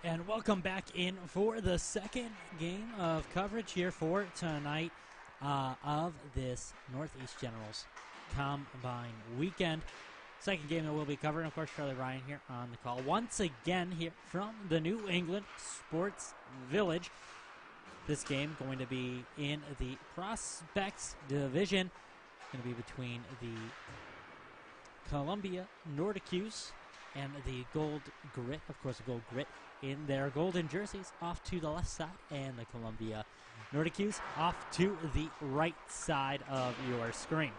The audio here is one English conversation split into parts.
And welcome back in for the second game of coverage here for tonight of this Northeast Generals Combine Weekend. Second game that we'll be covering, of course, Charlie Ryan here on the call. Once again here from the New England Sports Village. This game going to be in the Prospects Division. Going to be between the Columbia Noriques and the Gold Grit, of course, the Gold Grit in their golden jerseys off to the left side, and the Columbia Noriques off to the right side of your screen.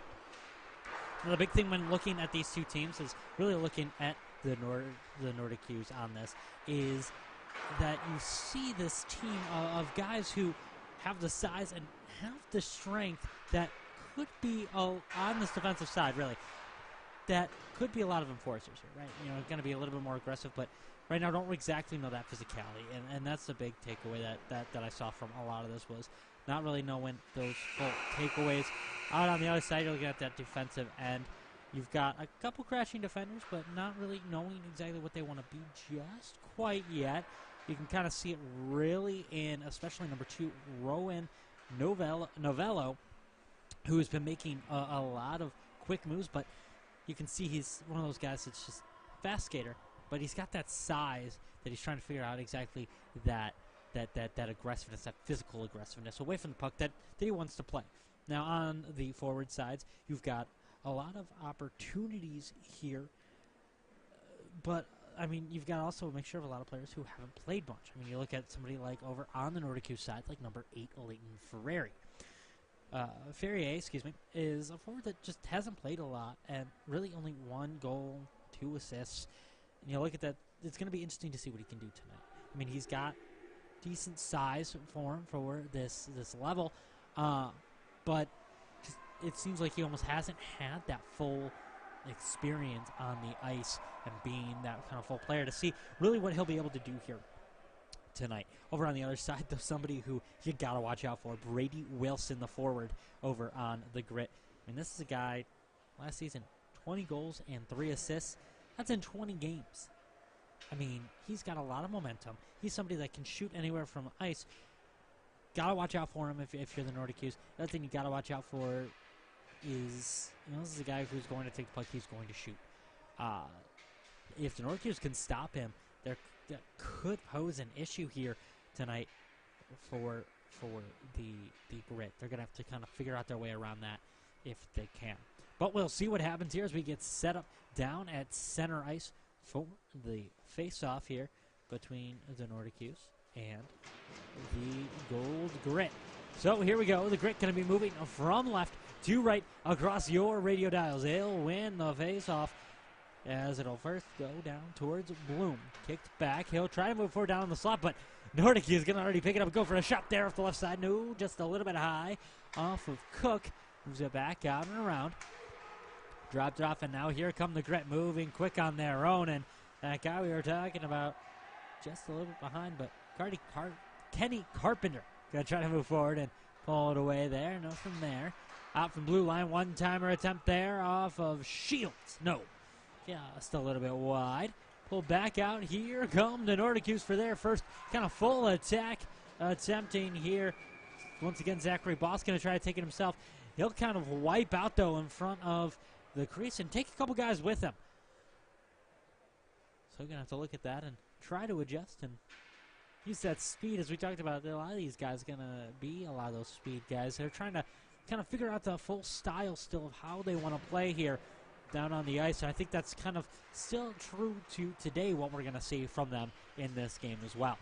Now, the big thing when looking at these two teams is really looking at the Noriques on this is that you see this team of guys who have the size and have the strength that could be on this defensive side, really. That could be a lot of enforcers here, right? You know, going to be a little bit more aggressive, but right now don't exactly know that physicality, and that's the big takeaway that I saw from a lot of this was not really knowing those full takeaways. Out on the other side, you're looking at that defensive end. You've got a couple crashing defenders, but not really knowing exactly what they want to be just quite yet. You can kind of see it really in, especially number 2, Rowan Novello, who's been making a lot of quick moves, but you can see he's one of those guys that's just fast skater, but he's got that size that he's trying to figure out exactly that aggressiveness, that physical aggressiveness away from the puck that he wants to play. Now on the forward sides, you've got a lot of opportunities here, but I mean, you've got to also make sure of a lot of players who haven't played much. I mean, you look at somebody like over on the Noriques side, like number 8, Leighton Ferrier, is a forward that just hasn't played a lot and really only 1 goal, 2 assists. And you look at that, it's going to be interesting to see what he can do tonight. I mean, he's got decent size for him for this level, but just, it seems like he almost hasn't had that full experience on the ice and being that kind of full player to see really what he'll be able to do here tonight. Over on the other side, though, somebody who you got to watch out for, Brady Wilson, the forward over on the Grit. I mean, this is a guy, last season, 20 goals and 3 assists. That's in 20 games. I mean, he's got a lot of momentum. He's somebody that can shoot anywhere from ice. Got to watch out for him if you're the Noriques. The other thing you got to watch out for is, this is a guy who's going to take the puck, he's going to shoot. If the Noriques can stop him, that could pose an issue here tonight for the Grit. They're going to have to kind of figure out their way around that if they can. But we'll see what happens here as we get set up down at center ice for the face-off here between the Noriques and the Gold Grit. So here we go. The Grit going to be moving from left to right across your radio dials. They'll win the face-off as it'll first go down towards Bloom. Kicked back. He'll try to move forward down the slot, but Noriques is going to already pick it up and go for a shot there off the left side. No, just a little bit high off of Cook. Moves it back out and around. Dropped it off, and now here come the Grit moving quick on their own. And that guy we were talking about just a little bit behind, but Kenny Carpenter going to try to move forward and pull it away there. Nothing there. Out from blue line, one-timer attempt there off of Shields. No. Just a little bit wide. Pull back out. Here come the Noriques for their first kind of full attack. Attempting here. Once again, Zachary Boss going to try to take it himself. He'll kind of wipe out, though, in front of the crease and take a couple guys with him. So we're going to have to look at that and try to adjust and use that speed. As we talked about, a lot of these guys are going to be a lot of those speed guys. They're trying to kind of figure out the full style still of how they want to play here down on the ice. And I think that's kind of still true to today, what we're going to see from them in this game as well.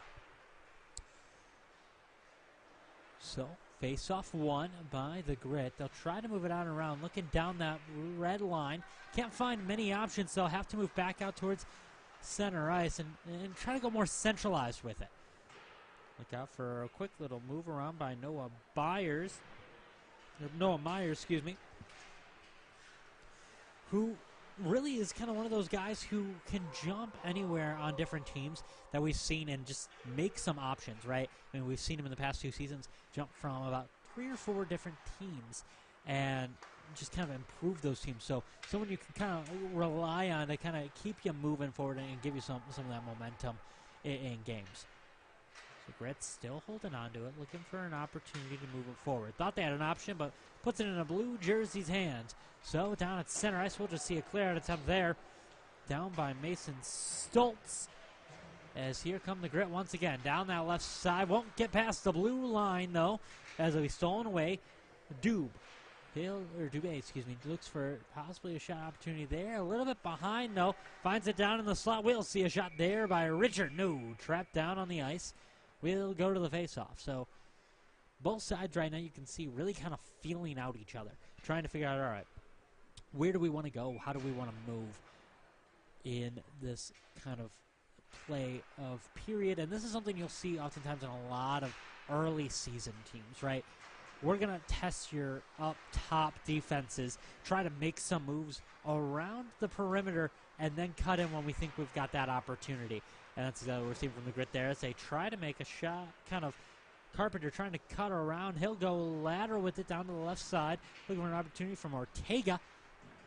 So, face-off won by the Grit. They'll try to move it out and around, looking down that red line. Can't find many options. They'll have to move back out towards center ice and try to go more centralized with it. Look out for a quick little move around by Noah Myers, who really is kind of one of those guys who can jump anywhere on different teams that we've seen and just make some options, right? I mean, we've seen him in the past 2 seasons jump from about 3 or 4 different teams and just kind of improve those teams. So someone you can kind of rely on to kind of keep you moving forward and give you some of that momentum in games. So Grit's still holding on to it, looking for an opportunity to move it forward. Thought they had an option, but puts it in a blue jersey's hands. So down at center ice, we'll just see a clear-out attempt there. Down by Mason Stoltz. As here come the Grit once again. Down that left side. Won't get past the blue line, though, as it'll be stolen away. Dubé, looks for possibly a shot opportunity there. A little bit behind, though. Finds it down in the slot. We'll see a shot there by Richard. No, trapped down on the ice. We'll go to the face-off. So both sides right now you can see really kind of feeling out each other. Trying to figure out, all right, where do we want to go? How do we want to move in this kind of play of period? And this is something you'll see oftentimes in a lot of early season teams, right? We're going to test your up-top defenses, try to make some moves around the perimeter, and then cut in when we think we've got that opportunity. And that's exactly what we're seeing from the Grit there as they try to make a shot, kind of Carpenter trying to cut around. He'll go lateral with it down to the left side, looking for an opportunity from Ortega.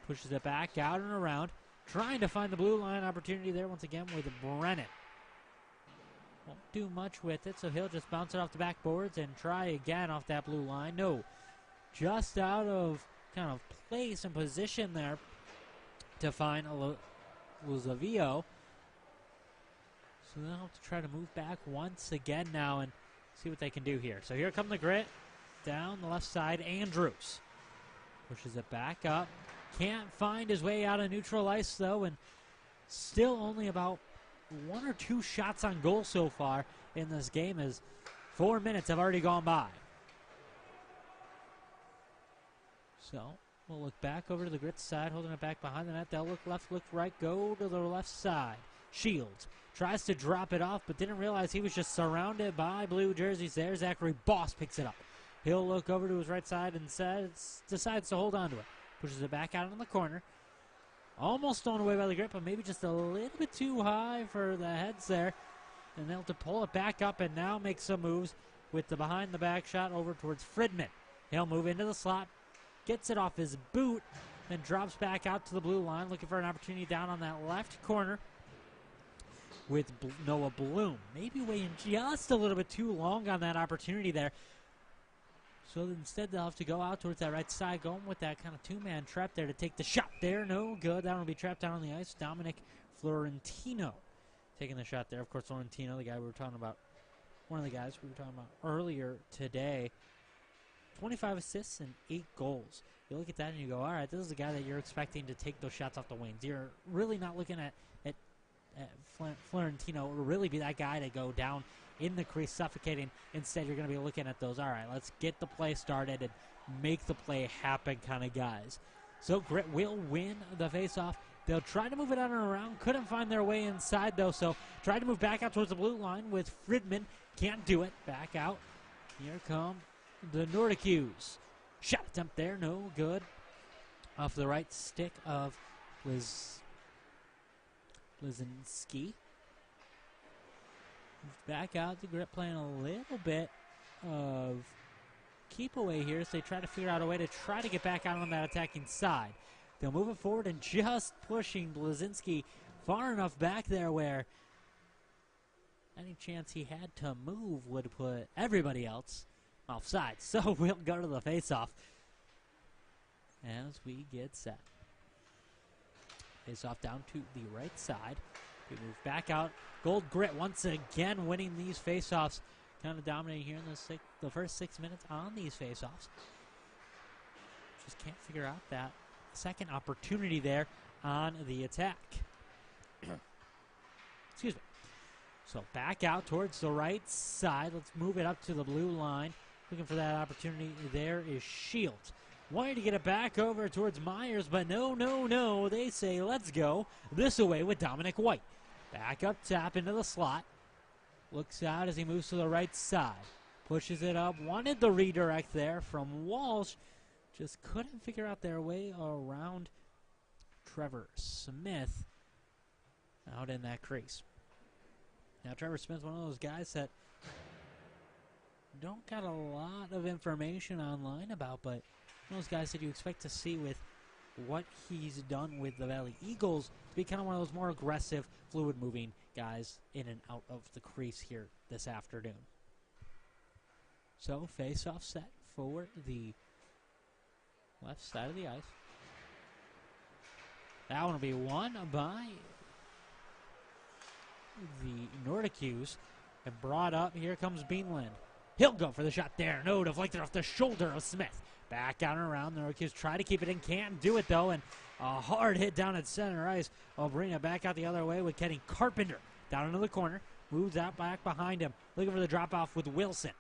Pushes it back out and around, trying to find the blue line opportunity there once again with Brennan. Won't do much with it, so he'll just bounce it off the backboards and try again off that blue line. No, just out of kind of place and position there to find Luzavio. So they'll have to try to move back once again now and see what they can do here. So here come the Grit. Down the left side, Andrews pushes it back up. Can't find his way out of neutral ice, though, and still only about 1 or 2 shots on goal so far in this game as 4 minutes have already gone by. So we'll look back over to the Grit side, holding it back behind the net. They'll look left, look right, go to the left side. Shields tries to drop it off, but didn't realize he was just surrounded by blue jerseys there. Zachary Boss picks it up. He'll look over to his right side and decides to hold on to it. Pushes it back out in the corner. Almost thrown away by the Grit, but maybe just a little bit too high for the heads there. And they'll have to pull it back up and now make some moves with the behind-the-back shot over towards Fridman. He'll move into the slot, gets it off his boot, then drops back out to the blue line, looking for an opportunity down on that left corner with Noah Bloom. Maybe waiting just a little bit too long on that opportunity there. So instead they'll have to go out towards that right side, going with that kind of two-man trap there to take the shot there. No good. That one will be trapped down on the ice. Dominic Florentino taking the shot there. Of course, Florentino, the guy we were talking about, one of the guys we were talking about earlier today. 25 assists and 8 goals. You look at that and you go, all right, this is the guy that you're expecting to take those shots off the wings. You're really not looking at Florentino to really be that guy to go down in the crease suffocating. Instead, you're going to be looking at those, all right, let's get the play started and make the play happen kind of guys. So Grit will win the faceoff. They'll try to move it out and around. Couldn't find their way inside, though, so tried to move back out towards the blue line with Fridman. Can't do it. Back out. Here come the Noriques. Shot attempt there, no good. Off the right stick of Blazinski. Back out the Grit playing a little bit of keep away here as they try to figure out a way to try to get back out on that attacking side. They'll move it forward and just pushing Blazinski far enough back there where any chance he had to move would put everybody else offside. So we'll go to the faceoff as we get set. Faceoff down to the right side. We move back out. Gold Grit once again winning these faceoffs. Kind of dominating here in the first 6 minutes on these faceoffs. Just can't figure out that second opportunity there on the attack. Excuse me. So back out towards the right side. Let's move it up to the blue line. Looking for that opportunity. There is Shields. Wanted to get it back over towards Myers, but no. They say, let's go this way with Dominic White. Back up top into the slot. Looks out as he moves to the right side. Pushes it up. Wanted the redirect there from Walsh. Just couldn't figure out their way around Trevor Smith out in that crease. Now, Trevor Smith's one of those guys that don't got a lot of information online about, but one of those guys that you expect to see with what he's done with the Valley Eagles to be kind of one of those more aggressive, fluid-moving guys in and out of the crease here this afternoon. So face-off set for the left side of the ice. That one will be won by the Noriques and brought up. Here comes Beanland. He'll go for the shot there. No, deflected off the shoulder of Smith. Back out and around. The Noriques try to keep it in. Can't do it, though. And a hard hit down at center ice. I'll bring it back out the other way with Kenny Carpenter. Down into the corner. Moves out back behind him. Looking for the drop-off with Wilson.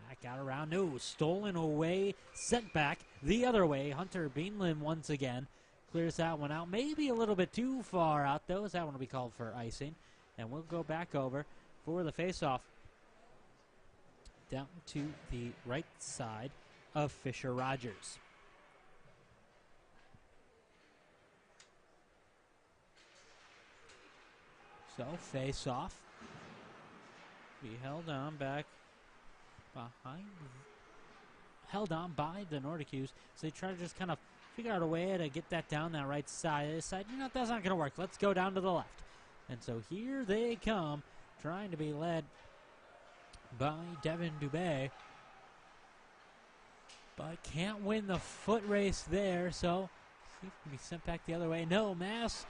Back out around. No, stolen away. Sent back the other way. Hunter Beanland once again clears that one out. Maybe a little bit too far out, though, as that one will be called for icing. And we'll go back over for the face-off down to the right side of Fisher Rogers. So face-off. Be held on back behind. Held on by the Noriques. So they try to just kind of figure out a way to get that down that right side. They decide, you know, that's not going to work. Let's go down to the left. And so here they come, trying to be led by Devin Dubé. But can't win the foot race there, so see if he can be sent back the other way. No, mass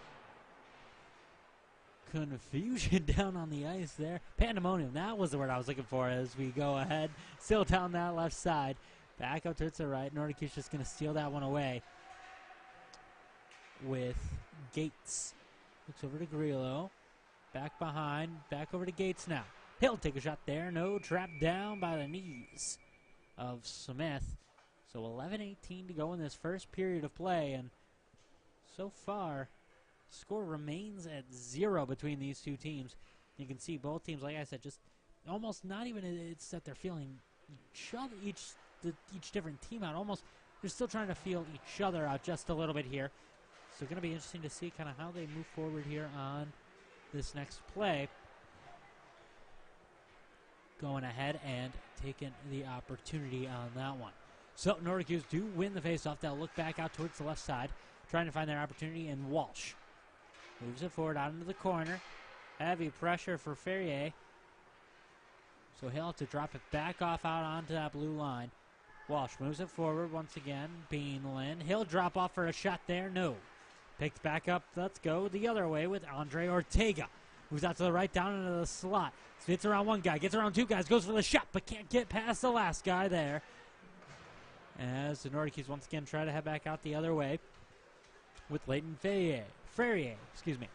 confusion down on the ice there. Pandemonium, that was the word I was looking for as we go ahead. Still down that left side. Back up towards the right. Noriques just going to steal that one away with Gates. Looks over to Grillo. Back behind. Back over to Gates now. He'll take a shot there. No, trapped down by the knees of Smith. So 11:18 to go in this first period of play. And so far, score remains at 0 between these two teams. You can see both teams, like I said, just almost not even it's that they're feeling each other, each different team out. Almost they're still trying to feel each other out just a little bit here. So going to be interesting to see kind of how they move forward here on this next play. Going ahead and taking the opportunity on that one. So Noriques do win the faceoff. They'll look back out towards the left side, trying to find their opportunity, and Walsh moves it forward out into the corner. Heavy pressure for Ferrier. So he'll have to drop it back off out onto that blue line. Walsh moves it forward once again. Beanland. He'll drop off for a shot there. No. Picked back up. Let's go the other way with Andre Ortega. Moves out to the right, down into the slot. Spits around one guy, gets around two guys, goes for the shot, but can't get past the last guy there. As the Noriques once again try to head back out the other way with Leighton Ferrier, excuse me.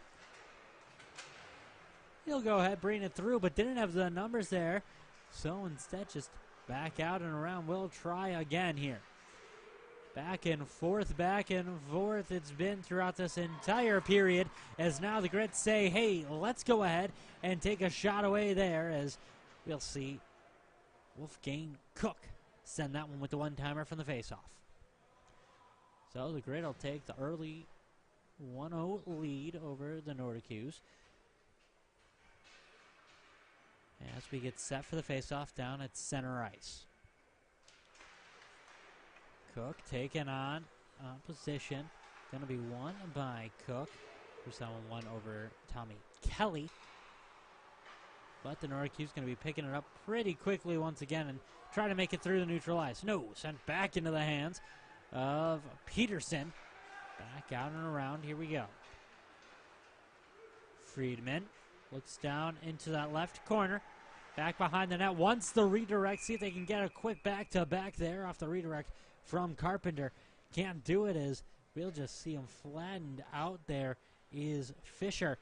He'll go ahead, bring it through, but didn't have the numbers there. So instead, just back out and around. We'll try again here. Back and forth it's been throughout this entire period, as now the Grits say, hey, let's go ahead and take a shot away there, as we'll see Wolfgang Cook send that one with the one-timer from the faceoff. So the Grit will take the early 1-0 lead over the Noriques. As we get set for the faceoff down at center ice. Cook taking on opposition. Going to be won by Cook. There's that one over Tommy Kelly. But the Noriques going to be picking it up pretty quickly once again and try to make it through the neutral ice. No, sent back into the hands of Peterson. Back out and around. Here we go. Friedman looks down into that left corner. Back behind the net. Wants the redirect. See if they can get a quick back-to-back there off the redirect from Carpenter. Can't do it as we'll just see him flattened out there is Fisher.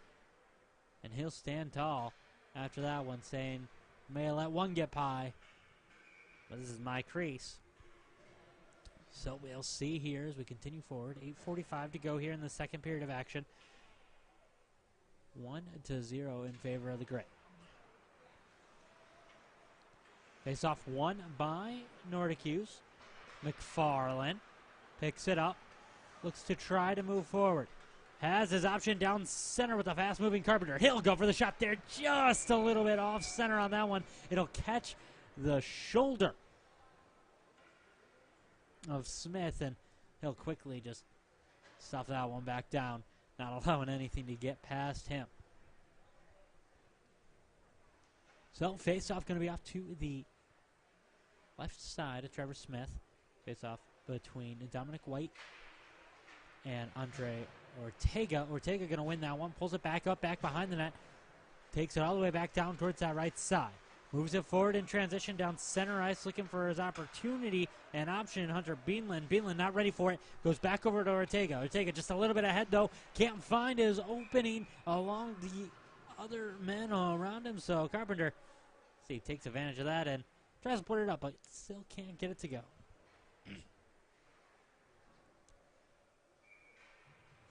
And he'll stand tall after that one, saying, may I let one get by, but this is my crease. So we'll see here as we continue forward. 8:45 to go here in the second period of action. 1-0 in favor of the Grit. Face off won by Noriques. McFarland picks it up. Looks to try to move forward. Has his option down center with a fast-moving Carpenter. He'll go for the shot there. Just a little bit off center on that one. It'll catch the shoulder of Smith, and he'll quickly just stuff that one back down, not allowing anything to get past him. So face-off going to be off to the left side of Trevor Smith. Face-off between Dominic White and Andre Ortega. Ortega going to win that one. Pulls it back up, back behind the net. Takes it all the way back down towards that right side. Moves it forward in transition down center ice, looking for his opportunity and option. Hunter Beanland. Beanland not ready for it. Goes back over to Ortega. Ortega just a little bit ahead, though. Can't find his opening along the other men around him. So Carpenter, see, takes advantage of that and tries to put it up, but still can't get it to go.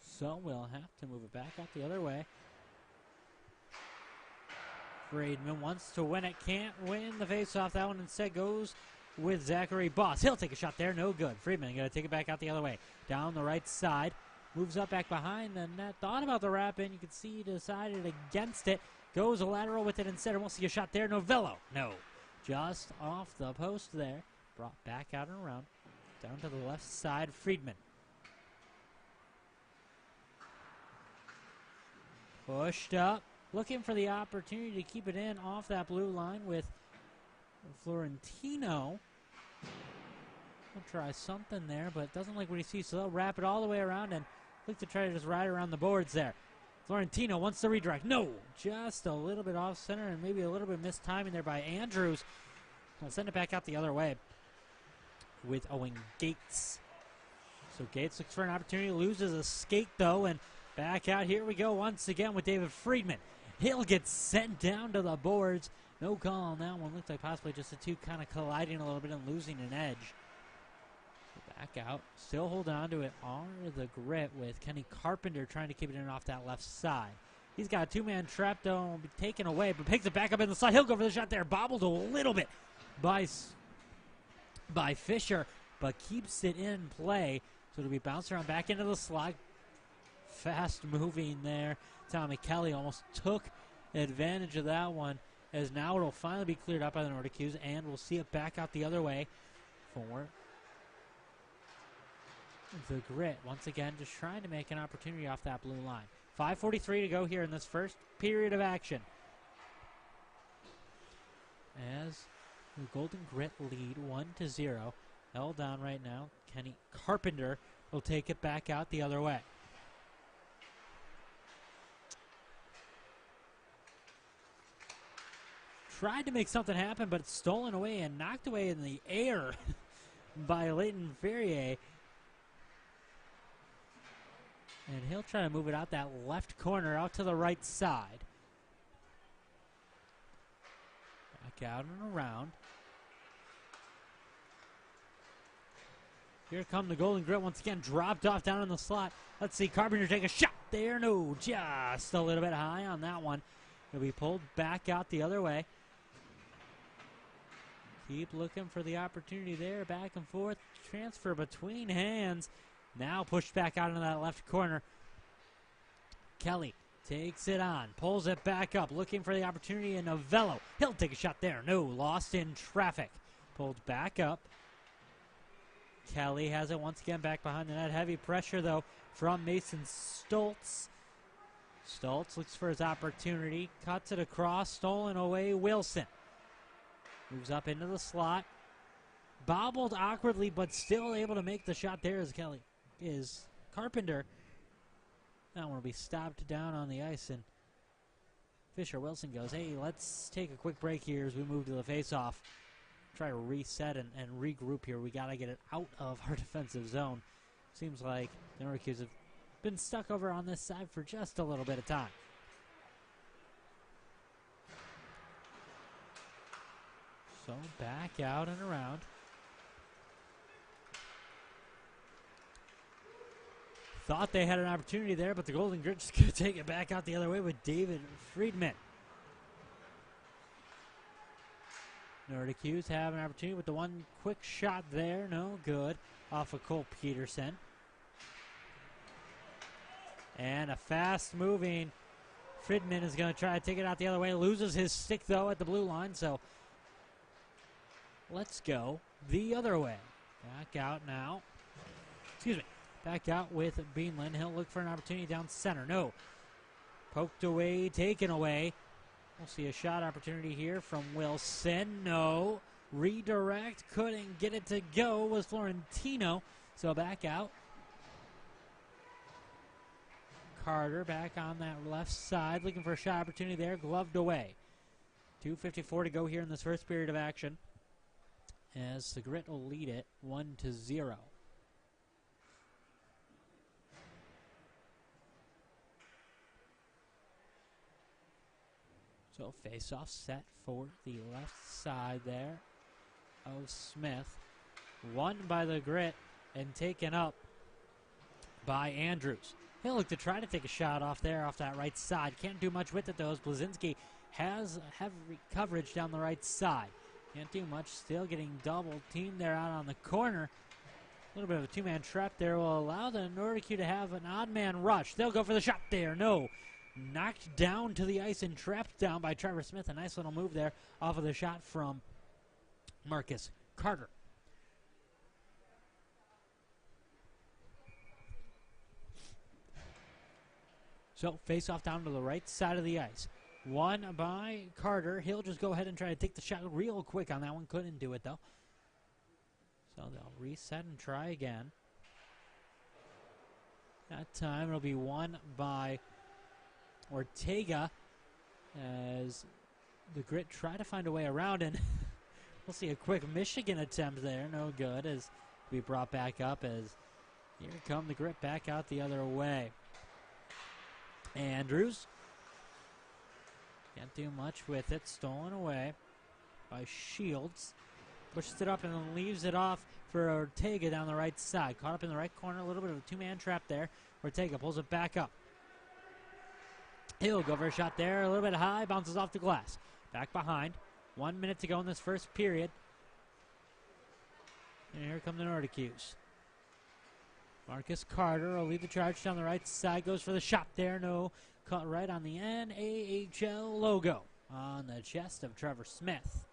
So we'll have to move it back out the other way. Friedman wants to win it, can't win the faceoff. That one instead goes with Zachary Boss. He'll take a shot there, no good. Friedman going to take it back out the other way. Down the right side, moves up back behind the net. Thought about the wrap in, you can see he decided against it. Goes a lateral with it instead, and we'll see a shot there. Novello, no. Just off the post there. Brought back out and around. Down to the left side, Friedman. Pushed up, looking for the opportunity to keep it in off that blue line with Florentino. We'll try something there, but doesn't like what he sees, so they'll wrap it all the way around and look to try to just ride around the boards there. Florentino wants to redirect. No, just a little bit off center and maybe a little bit missed timing there by Andrews. We'll send it back out the other way with Owen Gates. So Gates looks for an opportunity, loses a skate though, and back out. Here we go once again with David Friedman. He'll get sent down to the boards. No call on that one. Looks like possibly just the two kind of colliding a little bit and losing an edge. Back out. Still holding on to it on the grit with Kenny Carpenter trying to keep it in off that left side. He's got a two-man trap though and will be taken away, but picks it back up in the slot. He'll go for the shot there. Bobbled a little bit by Fisher, but keeps it in play. So it'll be bounced around back into the slot. Fast moving there. Tommy Kelly almost took advantage of that one, as now it'll finally be cleared up by the Noriques, and we'll see it back out the other way for the Grit. Once again, just trying to make an opportunity off that blue line. 5:43 to go here in this first period of action, as the Golden Grit lead 1-0. Held down right now. Kenny Carpenter will take it back out the other way. Tried to make something happen, but it's stolen away and knocked away in the air by Leighton Ferrier. And he'll try to move it out that left corner, out to the right side. Back out and around. Here come the Golden Grit once again, dropped off down in the slot. Let's see, Carpenter take a shot there. No, just a little bit high on that one. He'll be pulled back out the other way. Keep looking for the opportunity there. Back and forth. Transfer between hands. Now pushed back out into that left corner. Kelly takes it on. Pulls it back up. Looking for the opportunity in Novello. He'll take a shot there. No. Lost in traffic. Pulled back up. Kelly has it once again back behind the net. Heavy pressure, though, from Mason Stoltz. Stoltz looks for his opportunity. Cuts it across. Stolen away. Wilson moves up into the slot. Bobbled awkwardly, but still able to make the shot there as Kelly is Carpenter. That one will be stopped down on the ice, and Fisher Wilson goes, hey, let's take a quick break here as we move to the face-off. Try to reset and regroup here. We got to get it out of our defensive zone. Seems like the Noriques have been stuck over on this side for just a little bit of time. So back out and around. Thought they had an opportunity there, but the Golden Grit just going to take it back out the other way with David Friedman. Noriques have an opportunity with the one quick shot there. No good. Off of Cole Peterson. And a fast-moving Friedman is going to try to take it out the other way. Loses his stick, though, at the blue line. So let's go the other way. Back out now. Excuse me. Back out with Beanland. He'll look for an opportunity down center. No. Poked away, taken away. We'll see a shot opportunity here from Wilson. No. Redirect. Couldn't get it to go. Was Florentino. So back out. Carter back on that left side. Looking for a shot opportunity there. Gloved away. 2:54 to go here in this first period of action. As the Grit will lead it 1-0. So face-off set for the left side there of Smith. Won by the Grit and taken up by Andrews. He'll look to try to take a shot off there off that right side. Can't do much with it though, as Blazinski has heavy coverage down the right side. Can't do much. Still getting double teamed there out on the corner. A little bit of a two-man trap there will allow the Noriques to have an odd man rush. They'll go for the shot there. No. Knocked down to the ice and trapped down by Trevor Smith. A nice little move there off of the shot from Marcus Carter. So face off down to the right side of the ice. Won by Carter. He'll just go ahead and try to take the shot real quick on that one. Couldn't do it though. So they'll reset and try again. That time it'll be won by Ortega as the Grit try to find a way around, and we'll see a quick Michigan attempt there. No good as we brought back up as here come the Grit back out the other way. Andrews can't do much with it. Stolen away by Shields. Pushes it up and then leaves it off for Ortega down the right side. Caught up in the right corner. A little bit of a two-man trap there. Ortega pulls it back up. He'll go for a shot there. A little bit high. Bounces off the glass. Back behind. 1 minute to go in this first period. And here come the Noriques. Marcus Carter will lead the charge down the right side. Goes for the shot there. No. Caught right on the NAHL logo on the chest of Trevor Smith.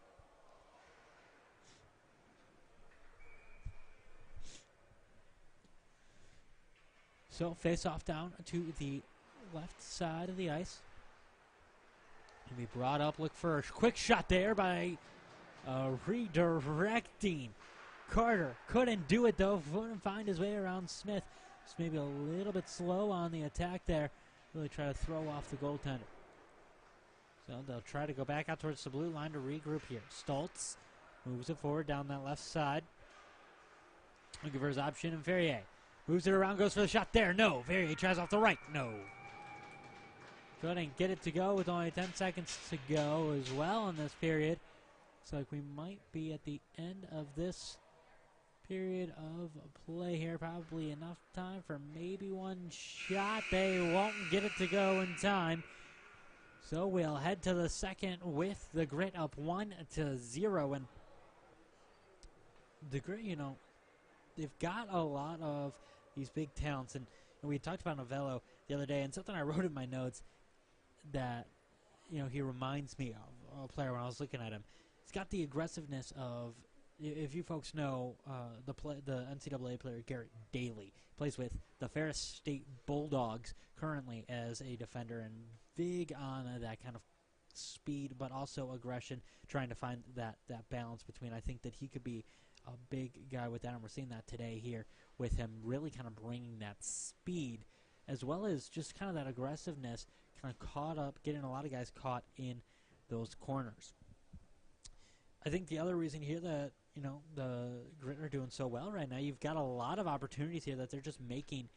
So face off down to the left side of the ice. He'll be brought up. Look for a quick shot there by redirecting. Carter couldn't do it though. Couldn't find his way around Smith. Just maybe a little bit slow on the attack there. Really try to throw off the goaltender. So they'll try to go back out towards the blue line to regroup here. Stoltz moves it forward down that left side. Looking for his option, and Ferrier moves it around, goes for the shot there. No. Ferrier tries off the right. No. Couldn't get it to go with only 10 seconds to go as well in this period. Looks like we might be at the end of this period of play here. Probably enough time for maybe one shot. They won't get it to go in time. So we'll head to the second with the Grit up 1-0. And the Grit, you know, they've got a lot of these big talents. And we talked about Novello the other day, and something I wrote in my notes that, you know, he reminds me of a player when I was looking at him. He's got the aggressiveness of, if you folks know, the NCAA player Garrett Daly. Plays with the Ferris State Bulldogs currently as a defender, and big on that kind of speed but also aggression, trying to find that balance between. I think that he could be a big guy with that, and we're seeing that today here with him really kind of bringing that speed as well as just kind of that aggressiveness, kind of caught up, getting a lot of guys caught in those corners. I think the other reason here that, you know, the Grit are doing so well right now, you've got a lot of opportunities here that they're just making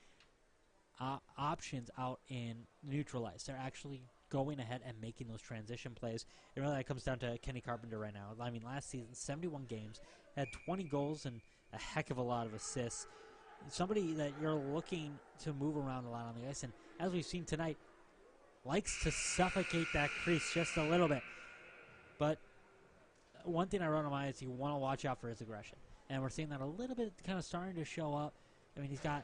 options out in neutral ice. They're actually going ahead and making those transition plays. It really comes down to Kenny Carpenter right now. I mean, last season, 71 games, had 20 goals and a heck of a lot of assists. Somebody that you're looking to move around a lot on the ice, and as we've seen tonight, likes to suffocate that crease just a little bit. But one thing I wrote on my is you want to watch out for his aggression. And we're seeing that a little bit kind of starting to show up. I mean, he's got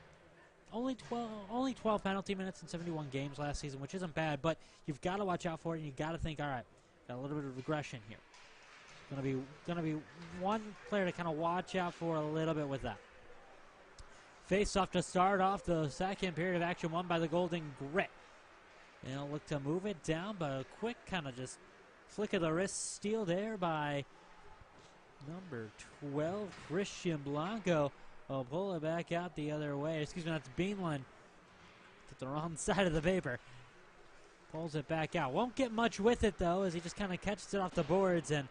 only 12 penalty minutes in 71 games last season, which isn't bad, but you've got to watch out for it, and you've got to think, all right, got a little bit of aggression here. Gonna be one player to kind of watch out for a little bit with that. Face off to start off the second period of action, won by the Golden Grit. They'll look to move it down, but a quick kind of just flick of the wrist steal there by number 12, Christian Blanco. Will pull it back out the other way. Excuse me, that's Beanland. At the wrong side of the paper. Pulls it back out. Won't get much with it, though, as he just kind of catches it off the boards. And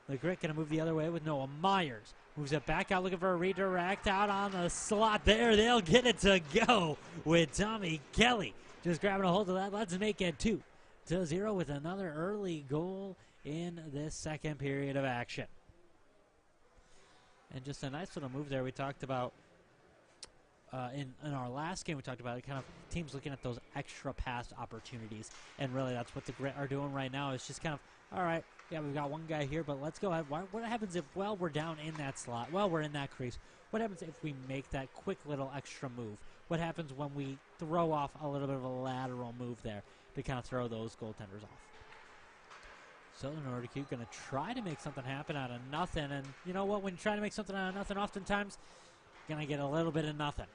the Grit going to move the other way with Noah Myers. Moves it back out, looking for a redirect out on the slot there. They'll get it to go with Tommy Kelly. Just grabbing a hold of that. Let's make it 2-0 with another early goal in this second period of action. And just a nice little move there. We talked about in our last game, we talked about it, kind of teams looking at those extra pass opportunities. And really that's what the Grit are doing right now. It's just kind of, all right, yeah, we've got one guy here, but let's go ahead. What happens if, well, we're down in that slot? Well, we're in that crease. What happens if we make that quick little extra move? What happens when we throw off a little bit of a lateral move there to kind of throw those goaltenders off? So the Noriques going to try to make something happen out of nothing. And you know what? When you try to make something out of nothing, oftentimes you're going to get a little bit of nothing.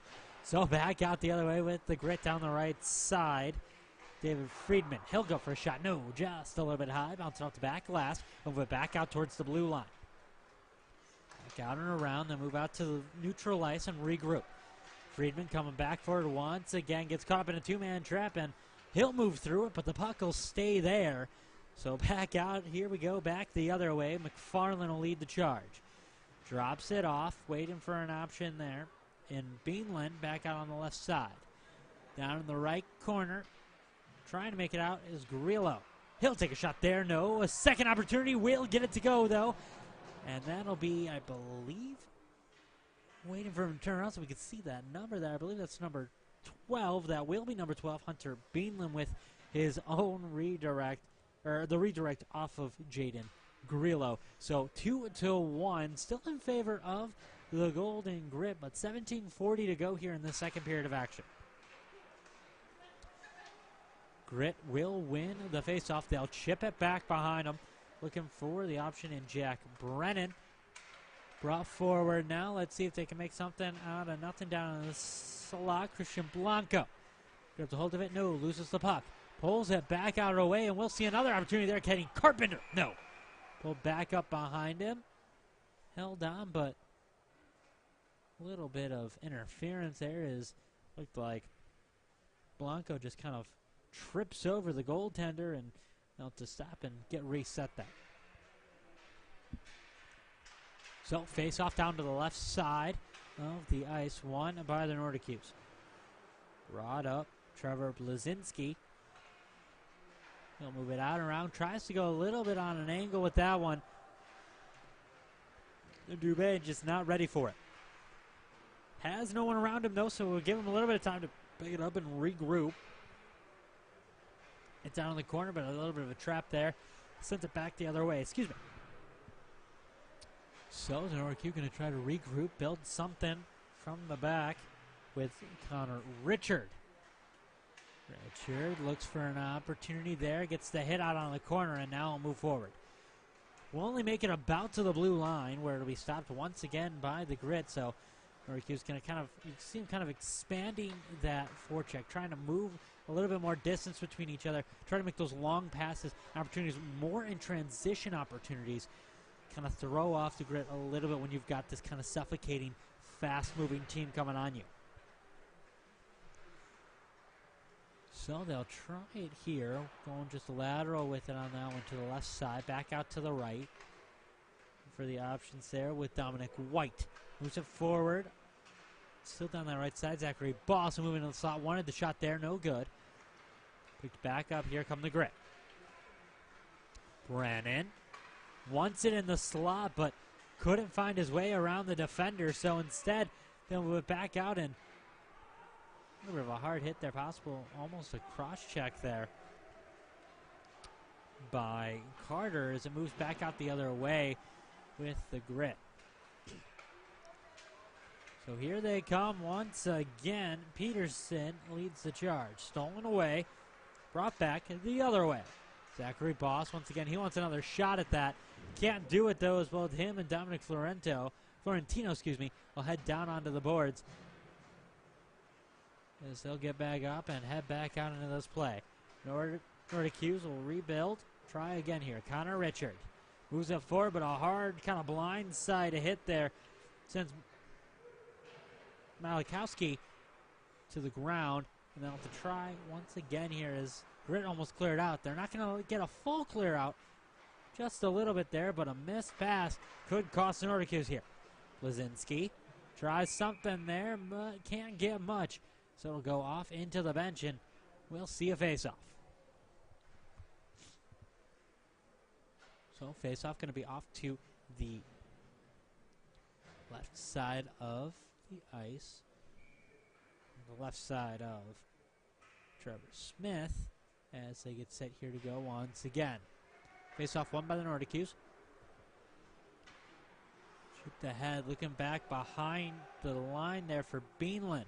So back out the other way with the Grit down the right side. David Friedman, he'll go for a shot. No, just a little bit high. Bounce it off the back glass. Move it back out towards the blue line. Back out and around, then move out to the neutral ice and regroup. Friedman coming back for it once again. Gets caught up in a two-man trap, and he'll move through it, but the puck will stay there. So back out. Here we go. Back the other way. McFarland will lead the charge. Drops it off. Waiting for an option there. And Beanland back out on the left side. Down in the right corner. Trying to make it out is Grillo. He'll take a shot there. No. A second opportunity. Will get it to go, though. And that'll be, I believe, waiting for him to turn around so we can see that number there. I believe that's number 12. That will be number 12. Hunter Beanland with his own redirect, or the redirect off of Jaden Grillo. So 2-1, still in favor of the Golden Grit, but 17:40 to go here in the second period of action. Grit will win the faceoff. They'll chip it back behind them. Looking for the option in Jack Brennan. Brought forward now. Let's see if they can make something out of nothing down in the slot. Christian Blanco grabs a hold of it. No, loses the puck. Pulls it back out of the way, and we'll see another opportunity there. Kenny Carpenter. No. Pulled back up behind him. Held on, but a little bit of interference there. Looked like Blanco just kind of trips over the goaltender and to stop and get reset there. So face off down to the left side of the ice, won by the Noriques. Brought up Trevor Blazinski. He'll move it out and around, tries to go a little bit on an angle with that one. Dubé just not ready for it. Has no one around him though, so we'll give him a little bit of time to pick it up and regroup. It's down in the corner, but a little bit of a trap there. Sends it back the other way. Excuse me. So the Noriques going to try to regroup, build something from the back with Connor Richard. Richard looks for an opportunity there, gets the hit out on the corner, and now he'll move forward. We'll only make it about to the blue line, where it'll be stopped once again by the Grit. So Noriques going to kind of, you see him kind of expanding that forecheck, trying to move a little bit more distance between each other, try to make those long passes, opportunities, more in transition opportunities, kind of throw off the Grit a little bit when you've got this kind of suffocating, fast-moving team coming on you. So they'll try it here, going just lateral with it on that one to the left side, back out to the right for the options there with Dominic White. Moves it forward. Still down that right side. Zachary Boss moving to the slot. Wanted the shot there. No good. Picked back up. Here come the Grit. Brennan wants it in the slot, but couldn't find his way around the defender. So instead, they'll move it back out, and a little bit of a hard hit there. Possible almost a cross check there by Carter as it moves back out the other way with the Grit. So here they come once again. Peterson leads the charge. Stolen away. Brought back the other way. Zachary Boss, once again, he wants another shot at that. Can't do it, though, as both him and Dominic Florentino, will head down onto the boards. As they'll get back up and head back out into this play. Noriques will rebuild. try again here. Connor Richard moves up forward, but a hard kind of blind side hit there sends Malikowski to the ground. And they'll have to try once again here as Grit almost cleared out. They're not going to get a full clear out. Just a little bit there, but a missed pass could cost Noriques here. Blazinski tries something there, but can't get much. So it'll go off into the bench, and we'll see a face-off. So face-off going to be off to the left side of the ice. The left side of Trevor Smith as they get set here to go once again. Face-off won by the Noriques. Shoot the head, looking back behind the line there for Beanland.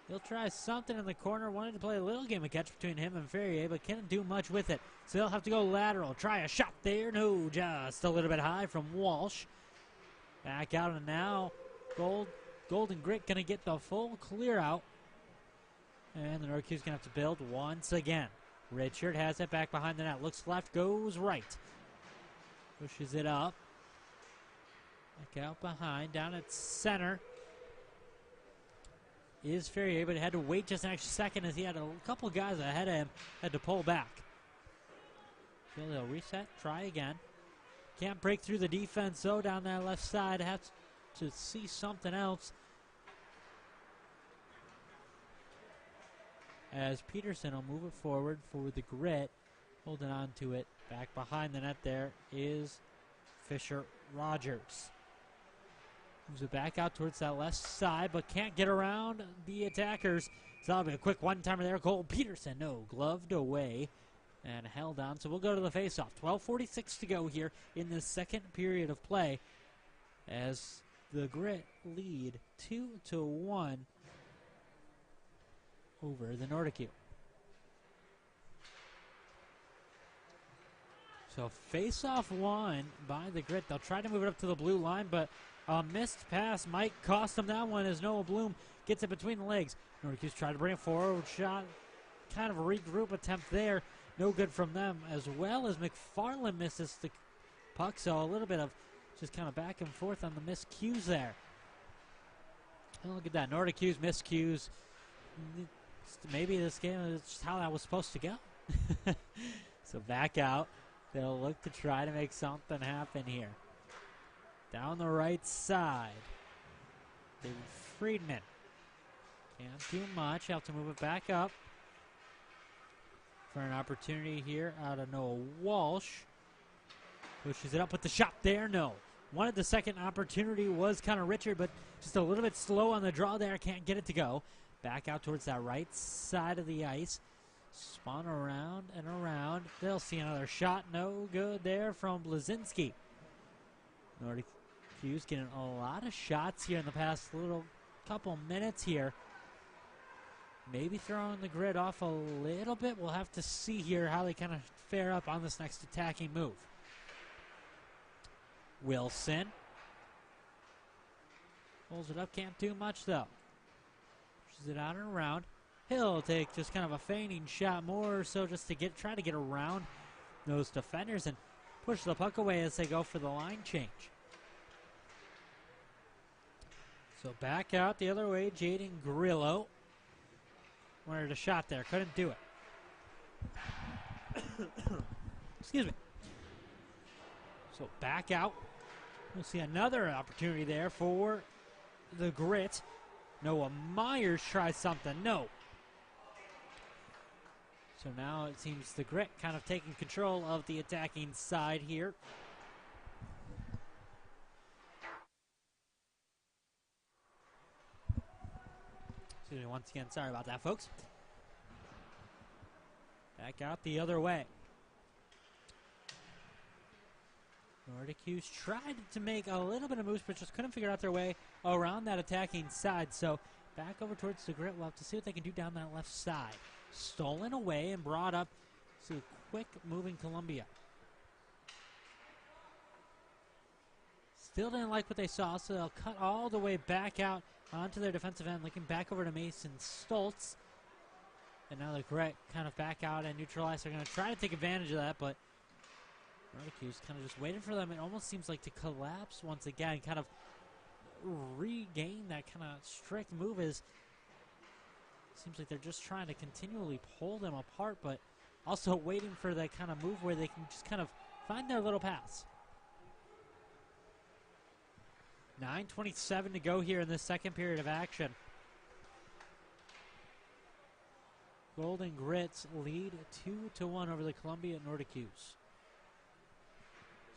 He'll try something in the corner. Wanted to play a little game of catch between him and Ferrier, but can't do much with it. So they'll have to go lateral. Try a shot there. No, just a little bit high from Walsh. Back out, and now Golden Grit going to get the full clear out. And the Noriques going to have to build once again. Richard has it back behind the net. Looks left, goes right. Pushes it up. Back out behind, down at center is Ferrier, but had to wait just an extra second as he had a couple guys ahead of him, had to pull back. So they'll reset, try again. Can't break through the defense, though, down that left side. Has to see something else. As Peterson will move it forward for the Grit, holding on to it. Back behind the net there is Fisher Rogers. Moves it back out towards that left side, but can't get around the attackers. So that'll be a quick one-timer there. Cole Peterson, no, gloved away and held on. So we'll go to the face-off. 12:46 to go here in the second period of play as the Grit lead 2-1 over the Noriques. So face-off won by the Grit. They'll try to move it up to the blue line, but a missed pass might cost them that one as Noah Bloom gets it between the legs. Noriques try to bring it forward. Shot, kind of a regroup attempt there. No good from them, as well as McFarland misses the puck. So a little bit of just kind of back and forth on the miscues there. And look at that. Noriques miscues. Maybe this game is just how that was supposed to go. So back out. They'll look to try to make something happen here. Down the right side. David Friedman. Can't do much. Have to move it back up. For an opportunity here out of Noah Walsh. Pushes it up with the shot there. No. Wanted the second opportunity was Connor Richard, but just a little bit slow on the draw there. Can't get it to go. Back out towards that right side of the ice. Spun around and around. They'll see another shot. No good there from Blazinski. Noriques getting a lot of shots here in the past little couple minutes here. Maybe throwing the Grit off a little bit. We'll have to see here how they kind of fare up on this next attacking move. Wilson. Pulls it up. Can't do much, though. Pushes it out and around. He'll take just kind of a feigning shot, more so just to try to get around those defenders and push the puck away as they go for the line change. So back out the other way, Jaden Grillo. Wanted a shot there, couldn't do it. Excuse me. So back out. We'll see another opportunity there for the Grit. Noah Myers tries something. No. So now it seems the Grit kind of taking control of the attacking side here. Excuse me once again. Sorry about that, folks. Back out the other way. Noriques tried to make a little bit of moves, but just couldn't figure out their way around that attacking side. So back over towards the Grit. We'll have to see what they can do down that left side. Stolen away and brought up to quick moving Columbia. Still didn't like what they saw, so they'll cut all the way back out onto their defensive end, looking back over to Mason Stoltz And now the Grit kind of back out and neutralize. They're going to try to take advantage of that, but Noriques kind of just waiting for them. It almost seems like to collapse once again, kind of regain that kind of strict move. Seems like they're just trying to continually pull them apart, but also waiting for that kind of move where they can just kind of find their little paths. 9:27 to go here in this second period of action. Golden Grits lead 2-1 over the Columbia Noriques.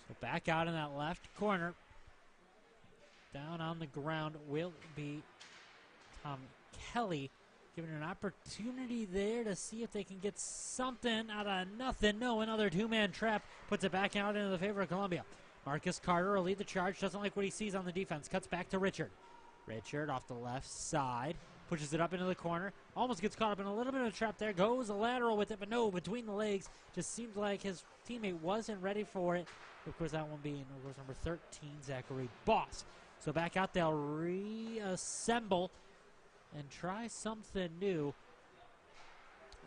So back out in that left corner. Down on the ground will be Tom Kelly, giving an opportunity there to see if they can get something out of nothing. No, another two-man trap puts it back out into the favor of Columbia. Marcus Carter will lead the charge. Doesn't like what he sees on the defense. Cuts back to Richard. Richard off the left side. Pushes it up into the corner. Almost gets caught up in a little bit of a trap there. Goes a lateral with it, but no, between the legs. Just seemed like his teammate wasn't ready for it. Of course, that one being, of course, number 13, Zachary Boss. So back out, they'll reassemble and try something new.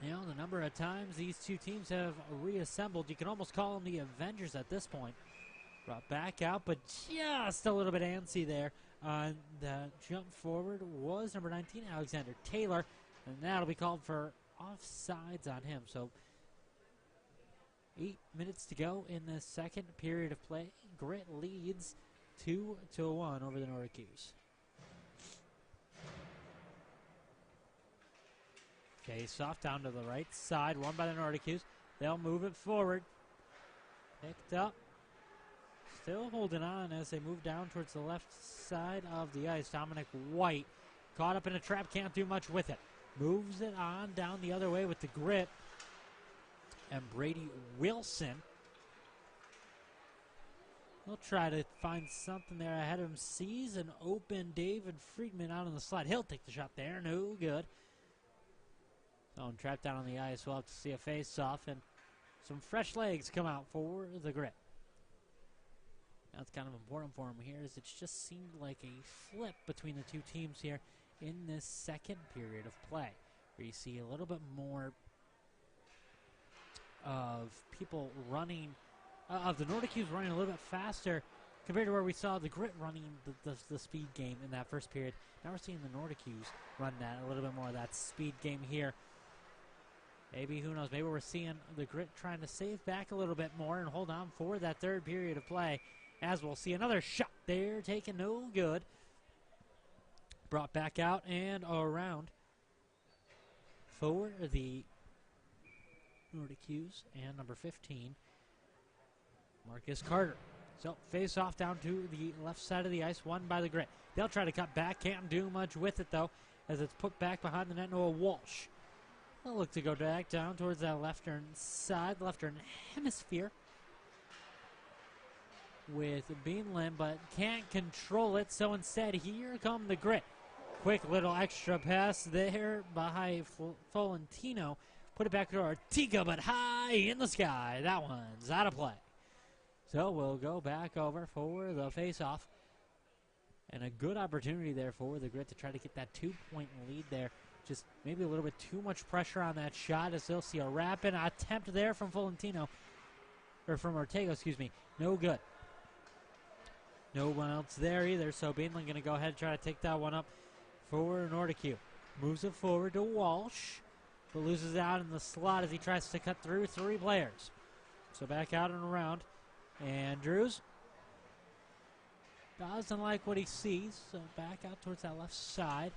You know, the number of times these two teams have reassembled, you can almost call them the Avengers at this point. Brought back out, but just a little bit antsy there. The jump forward was number 19, Alexander Taylor, and that'll be called for offsides on him. So 8 minutes to go in the second period of play. Grit leads 2-1 over the Noriques. Face off down to the right side, won by the Noriques. They'll move it forward. Picked up. Still holding on as they move down towards the left side of the ice. Dominic White caught up in a trap, can't do much with it. Moves it on down the other way with the Grit. And Brady Wilson, he'll try to find something there ahead of him. Sees an open David Friedman out on the slide. He'll take the shot there, no good. So trapped down on the ice. We'll have to see a face-off, and some fresh legs come out for the Grit. That's kind of important for him here, as it just seemed like a flip between the two teams here in this second period of play, where you see a little bit more of people running, of the Noriques running a little bit faster compared to where we saw the Grit running the speed game in that first period. Now we're seeing the Noriques run that a little bit more of that speed game here. Maybe, who knows, maybe we're seeing the Grit trying to save back a little bit more and hold on for that third period of play, as we'll see another shot there taken no good. Brought back out and around for the Noriques and number 15, Marcus Carter. So face off down to the left side of the ice, won by the Grit. They'll try to cut back, can't do much with it though, as it's put back behind the net. Noah Walsh. They'll look to go back down towards that left-turn side, left-turn hemisphere with Beanland, but can't control it. So instead, here come the Grit. Quick little extra pass there by Folentino. Put it back to Ortega, but high in the sky. That one's out of play. So we'll go back over for the face-off. And a good opportunity there for the Grit to try to get that 2-point lead there. Just maybe a little bit too much pressure on that shot, as they'll see a rapid attempt there from Folentino. Or from Ortega, excuse me. No good. No one else there either, so Beanland going to go ahead and try to take that one up for Noriques. Moves it forward to Walsh, but loses out in the slot as he tries to cut through three players. So back out and around. Andrews doesn't like what he sees, so back out towards that left side.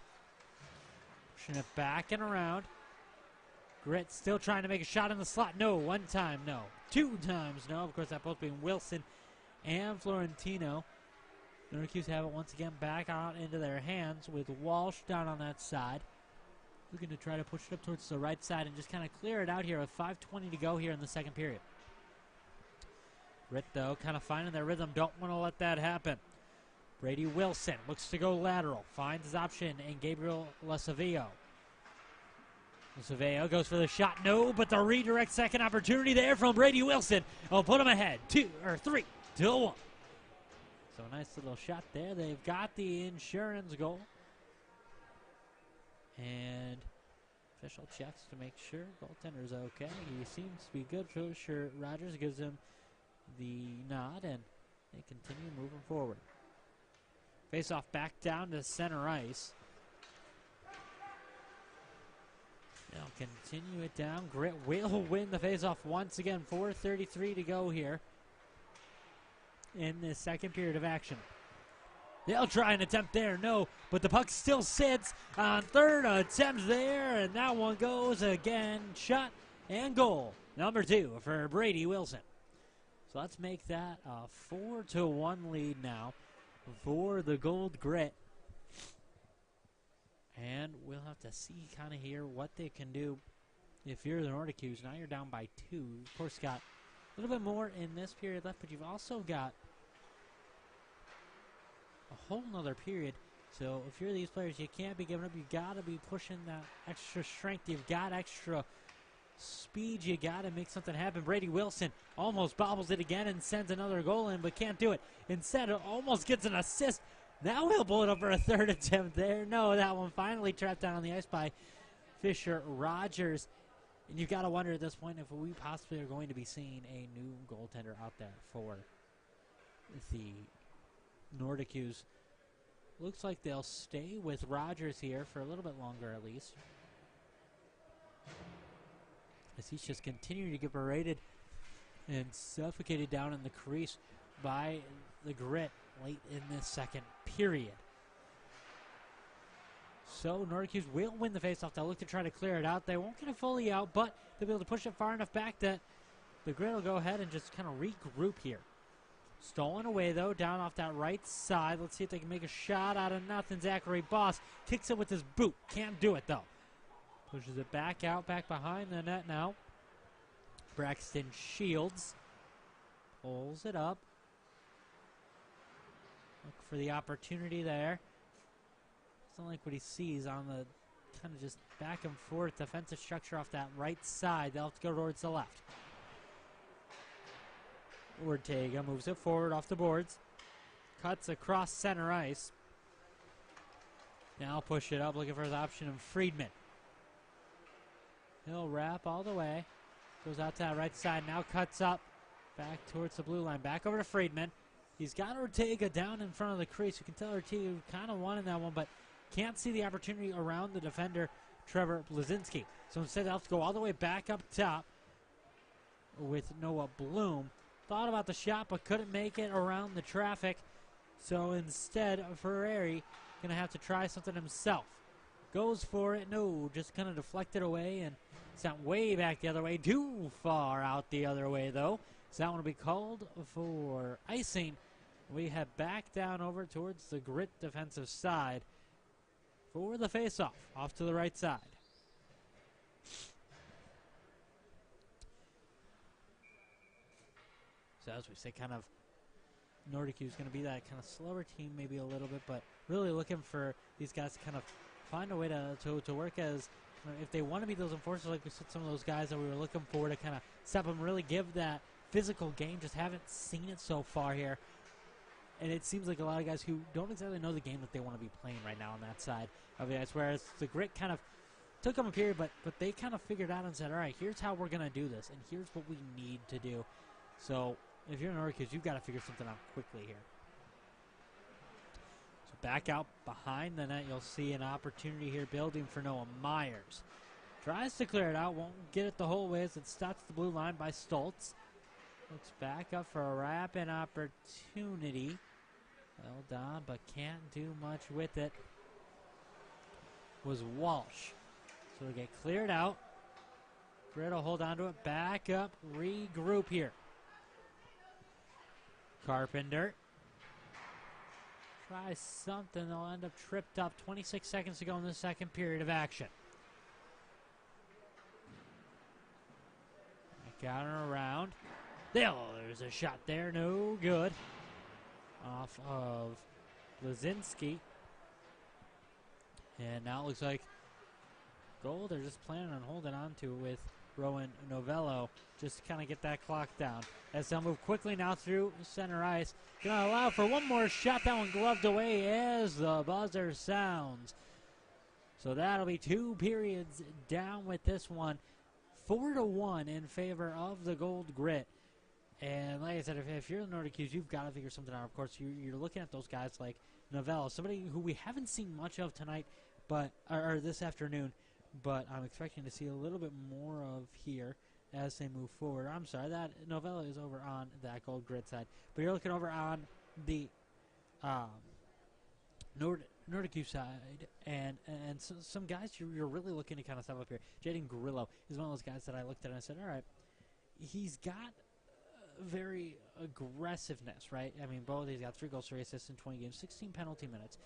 Pushing it back and around. Grit still trying to make a shot in the slot. No, one time, no. Two times, no. Of course, that both being Wilson and Florentino. The Noriques have it once again back out into their hands with Walsh down on that side. Looking to try to push it up towards the right side and just kind of clear it out here with 5:20 to go here in the second period. Grit, though, kind of finding their rhythm. Don't want to let that happen. Brady Wilson looks to go lateral. Finds his option in Gabriel Lasavio. Lasavio goes for the shot. No, but the redirect second opportunity there from Brady Wilson. Will put him ahead 3-1. So a nice little shot there. They've got the insurance goal. And Official checks to make sure goaltender's okay. He seems to be good for sure. Rogers gives him the nod, and they continue moving forward. Face off back down to center ice. They'll continue it down. Grit will win the face-off once again. 4:33 to go here in the second period of action. They'll try an attempt there, no, but the puck still sits on third attempt there, and that one goes again. Shot and goal. Number 2 for Brady Wilson. So let's make that a 4-1 lead now for the Gold Grit. And we'll have to see kind of here what they can do if you're the Noriques. Now you're down by 2. Of course, got a little bit more in this period left, but you've also got a whole nother period. So if you're these players, you can't be giving up. You got to be pushing that extra strength. You've got extra speed. You got to make something happen. Brady Wilson almost bobbles it again and sends another goal in, but can't do it. Instead, it almost gets an assist. Now he'll pull it up for a third attempt there. No, that one finally trapped down on the ice by Fisher Rogers. And you've got to wonder at this point if we possibly are going to be seeing a new goaltender out there for the Noriques. Looks like they'll stay with Rogers here for a little bit longer at least, as he's just continuing to get berated and suffocated down in the crease by the Grit late in this second period. So Noriques will win the faceoff. They'll look to try to clear it out. They won't get it fully out, but they'll be able to push it far enough back that the Grit will go ahead and just kind of regroup here. Stolen away, though, down off that right side. Let's see if they can make a shot out of nothing. Zachary Boss kicks it with his boot. Can't do it, though. Pushes it back out, back behind the net now. Braxton Shields pulls it up. Look for the opportunity there. Doesn't like what he sees on the kind of just back and forth defensive structure off that right side. They'll have to go towards the left. Ortega moves it forward off the boards. Cuts across center ice. Now push it up, looking for his option of Friedman. He'll wrap all the way. Goes out to that right side, now cuts up. Back towards the blue line, back over to Friedman. He's got Ortega down in front of the crease. You can tell Ortega kind of wanted that one, but can't see the opportunity around the defender, Trevor Blazinski. So instead, they'll have to go all the way back up top with Noah Bloom. Thought about the shot, but couldn't make it around the traffic. So instead, Ferrari going to have to try something himself. Goes for it. No, just kind of deflected away and sent way back the other way. Too far out the other way, though. So that one will be called for icing. We head back down over towards the Grit defensive side for the faceoff, off to the right side. So as we say, kind of Noriques is going to be that kind of slower team maybe a little bit, but really looking for these guys to kind of find a way to work as, if they want to be those enforcers, like we said, some of those guys that we were looking for to kind of step them, really give that physical game. Just haven't seen it so far here. And it seems like a lot of guys who don't exactly know the game that they want to be playing right now on that side of the ice, whereas the Grit kind of took them a period, but they kind of figured out and said, all right, here's how we're going to do this, and here's what we need to do. So if you're Noriques, you've got to figure something out quickly here. So back out behind the net, you'll see an opportunity here building for Noah Myers. Tries to clear it out, won't get it the whole way as it stops the blue line by Stoltz. Looks back up for a wrap-in opportunity. Well done, but can't do much with it. Was Walsh. So we get cleared out. Grit will hold on to it. Back up, regroup here. Carpenter. Try something. They'll end up tripped up. 26 seconds to go in the second period of action. Back out and around. There's a shot there. No good. Off of Blazinski. And now it looks like goal. They're just planning on holding on to it with Rowan Novello just to kind of get that clock down. As they'll move quickly now through center ice. Gonna allow for one more shot. That one gloved away as the buzzer sounds. So that'll be 2 periods down with this one. 4-1 in favor of the Gold Grit. And like I said, if you're the Noriques, you've got to figure something out. Of course, you're looking at those guys like Novella, somebody who we haven't seen much of tonight, or this afternoon, but I'm expecting to see a little bit more of here as they move forward. I'm sorry, that Novella is over on that Gold Grit side, but you're looking over on the Noriques side, and some guys you're really looking to kind of step up here. Jaden Grillo is one of those guys that I looked at and I said, all right, he's got very aggressiveness, right? I mean, both he's got 3 goals, 3 assists in 20 games, 16 penalty minutes,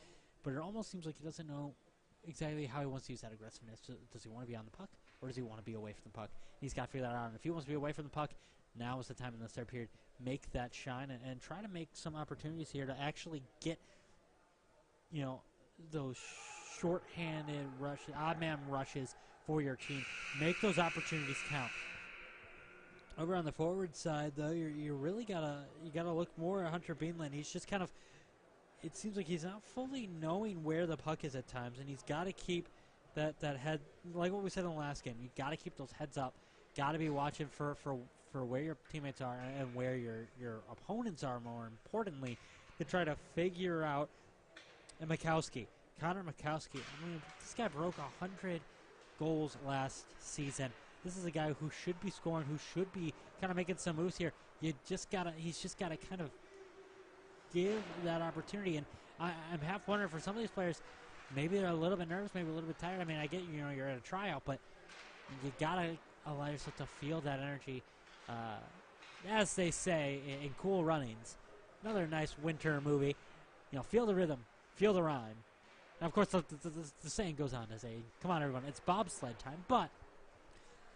but it almost seems like he doesn't know exactly how he wants to use that aggressiveness. Does he want to be on the puck, or does he want to be away from the puck? He's got to figure that out. And if he wants to be away from the puck, now is the time in the third period. Make that shine and try to make some opportunities here to actually get, those short-handed rushes, odd-man rushes for your team. Make those opportunities count. Over on the forward side, though, you really gotta look more at Hunter Beanland. He's just kind of, it seems like he's not fully knowing where the puck is at times, and he's got to keep that head, like what we said in the last game. You got to keep those heads up. Got to be watching for where your teammates are and where your opponents are. More importantly, to try to figure out. And Connor Mikowski. I mean, this guy broke 100 goals last season. This is a guy who should be scoring, who should be kind of making some moves here. He's just gotta kind of give that opportunity. And I'm half wondering for some of these players, maybe they're a little bit nervous, maybe a little bit tired. I mean, I get you're at a tryout, but you gotta allow yourself to feel that energy. As they say in Cool Runnings, another nice winter movie. Feel the rhythm, feel the rhyme. And of course, the saying goes on to say, "Come on, everyone, it's bobsled time." But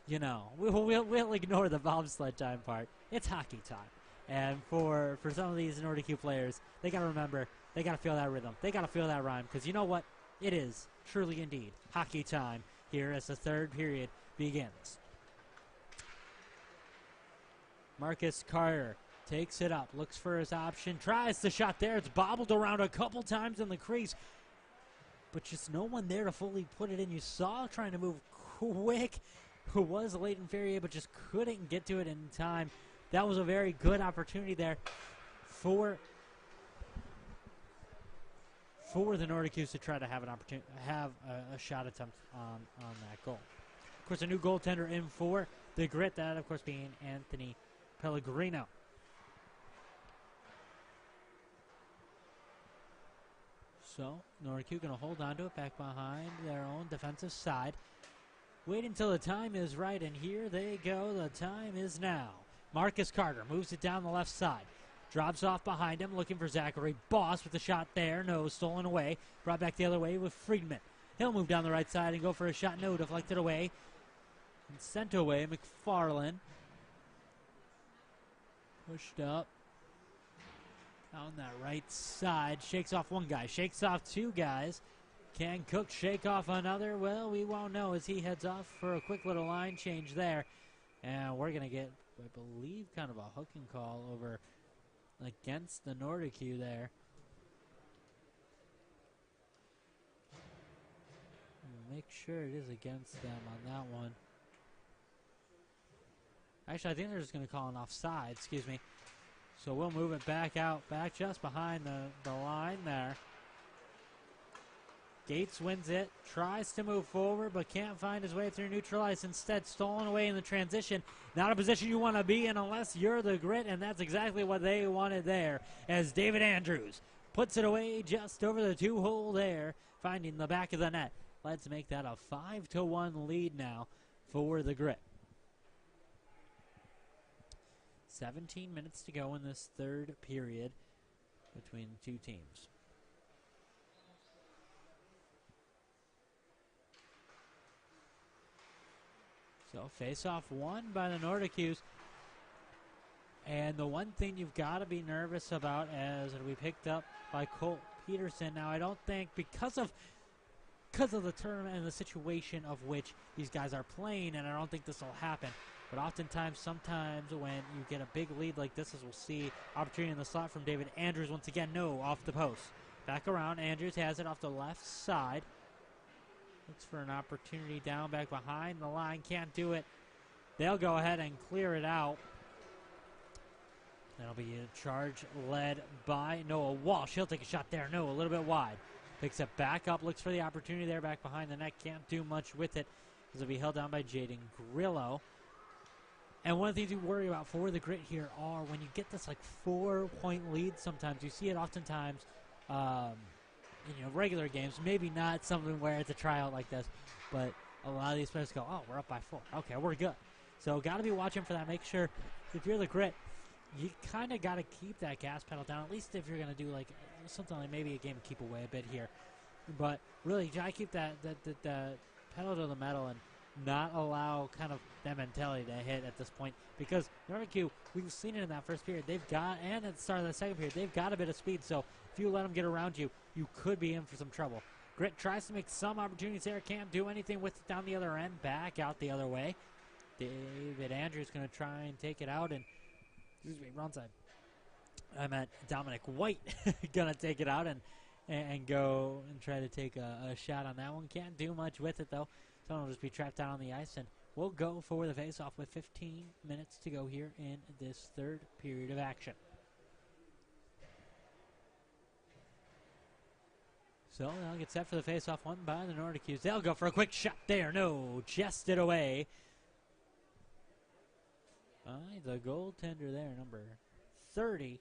we'll ignore the bobsled time part. It's hockey time. And for some of these Nordique players, they got to remember, they got to feel that rhythm. They got to feel that rhyme. Because you know what? It is truly indeed hockey time here as the third period begins. Marcus Carter takes it up, looks for his option, tries the shot there. It's bobbled around a couple times in the crease. But just no one there to fully put it in. You saw trying to move quick, who was Leighton Ferrier, but just couldn't get to it in time. That was a very good opportunity there for the Noriques to try to have an opportunity, have a shot attempt on that goal. Of course, a new goaltender in for the Grit, that of course being Anthony Pellegrino. So, Noriques going to hold on to it back behind their own defensive side. Wait until the time is right, and here they go. The time is now. Marcus Carter moves it down the left side. Drops off behind him, looking for Zachary Boss with the shot there. No, stolen away. Brought back the other way with Friedman. He'll move down the right side and go for a shot. No, deflected away. And sent away. McFarland. Pushed up. On that right side. Shakes off one guy. Shakes off 2 guys. Can Cook shake off another? Well, we won't know as he heads off for a quick little line change there. And we're going to get, I believe, kind of a hooking call over against the Nordique there. Make sure it is against them on that one. Actually, I think they're just going to call an offside, excuse me. So we'll move it back out, back just behind the line there. Gates wins it, tries to move forward, but can't find his way through neutral ice. Instead, stolen away in the transition. Not a position you want to be in unless you're the Grit, and that's exactly what they wanted there, as David Andrews puts it away just over the 2-hole there, finding the back of the net. Let's make that a 5-1 lead now for the Grit. 17 minutes to go in this third period between the two teams. So face-off won by the Noriques. And the one thing you've got to be nervous about, as it'll be picked up by Colt Peterson. Now, I don't think because of the tournament and the situation of which these guys are playing, and I don't think this will happen. But oftentimes, sometimes when you get a big lead like this, as we'll see, opportunity in the slot from David Andrews. Once again, no, off the post. Back around, Andrews has it off the left side. Looks for an opportunity down back behind the line. Can't do it. They'll go ahead and clear it out. That'll be a charge led by Noah Walsh. He'll take a shot there. No, a little bit wide. Picks it back up. Looks for the opportunity there back behind the net. Can't do much with it. This will be held down by Jaden Grillo. And one of the things you worry about for the Grit here are when you get this like 4-point lead sometimes. You see it oftentimes in regular games. Maybe not something where it's a tryout like this. But a lot of these players go, oh, we're up by 4. Okay, we're good. So got to be watching for that. Make sure if you're the Grit, you kind of got to keep that gas pedal down, at least if you're going to do like something like maybe a game of keep away a bit here. But really, you got to keep that pedal to the metal and not allow kind of that mentality to hit at this point. Because Noriques, we've seen it in that first period. They've got, and at the start of the second period, they've got a bit of speed. So if you let them get around you, you could be in for some trouble. Grit tries to make some opportunities there. Can't do anything with it down the other end. Back out the other way. David Andrews going to try and take it out and wrong side. I meant Dominic White gonna take it out and go and try to take a shot on that one. Can't do much with it though. Someone will just be trapped down on the ice, and we'll go for the face-off with 15 minutes to go here in this third period of action. So they'll get set for the face-off, one by the Noriques. They'll go for a quick shot there. No, chested away by the goaltender there, number 30,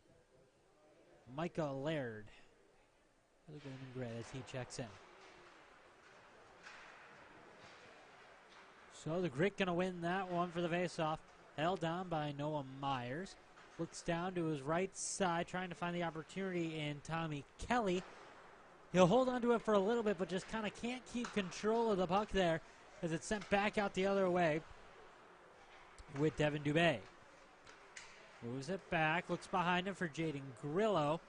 Micah Laird. Looking great as he checks in. So the Grit going to win that one for the faceoff. Held down by Noah Myers. Looks down to his right side, trying to find the opportunity in Tommy Kelly. He'll hold on to it for a little bit, but just kind of can't keep control of the puck there as it's sent back out the other way with Devin Dubé. Moves it back, looks behind him for Jaden Grillo.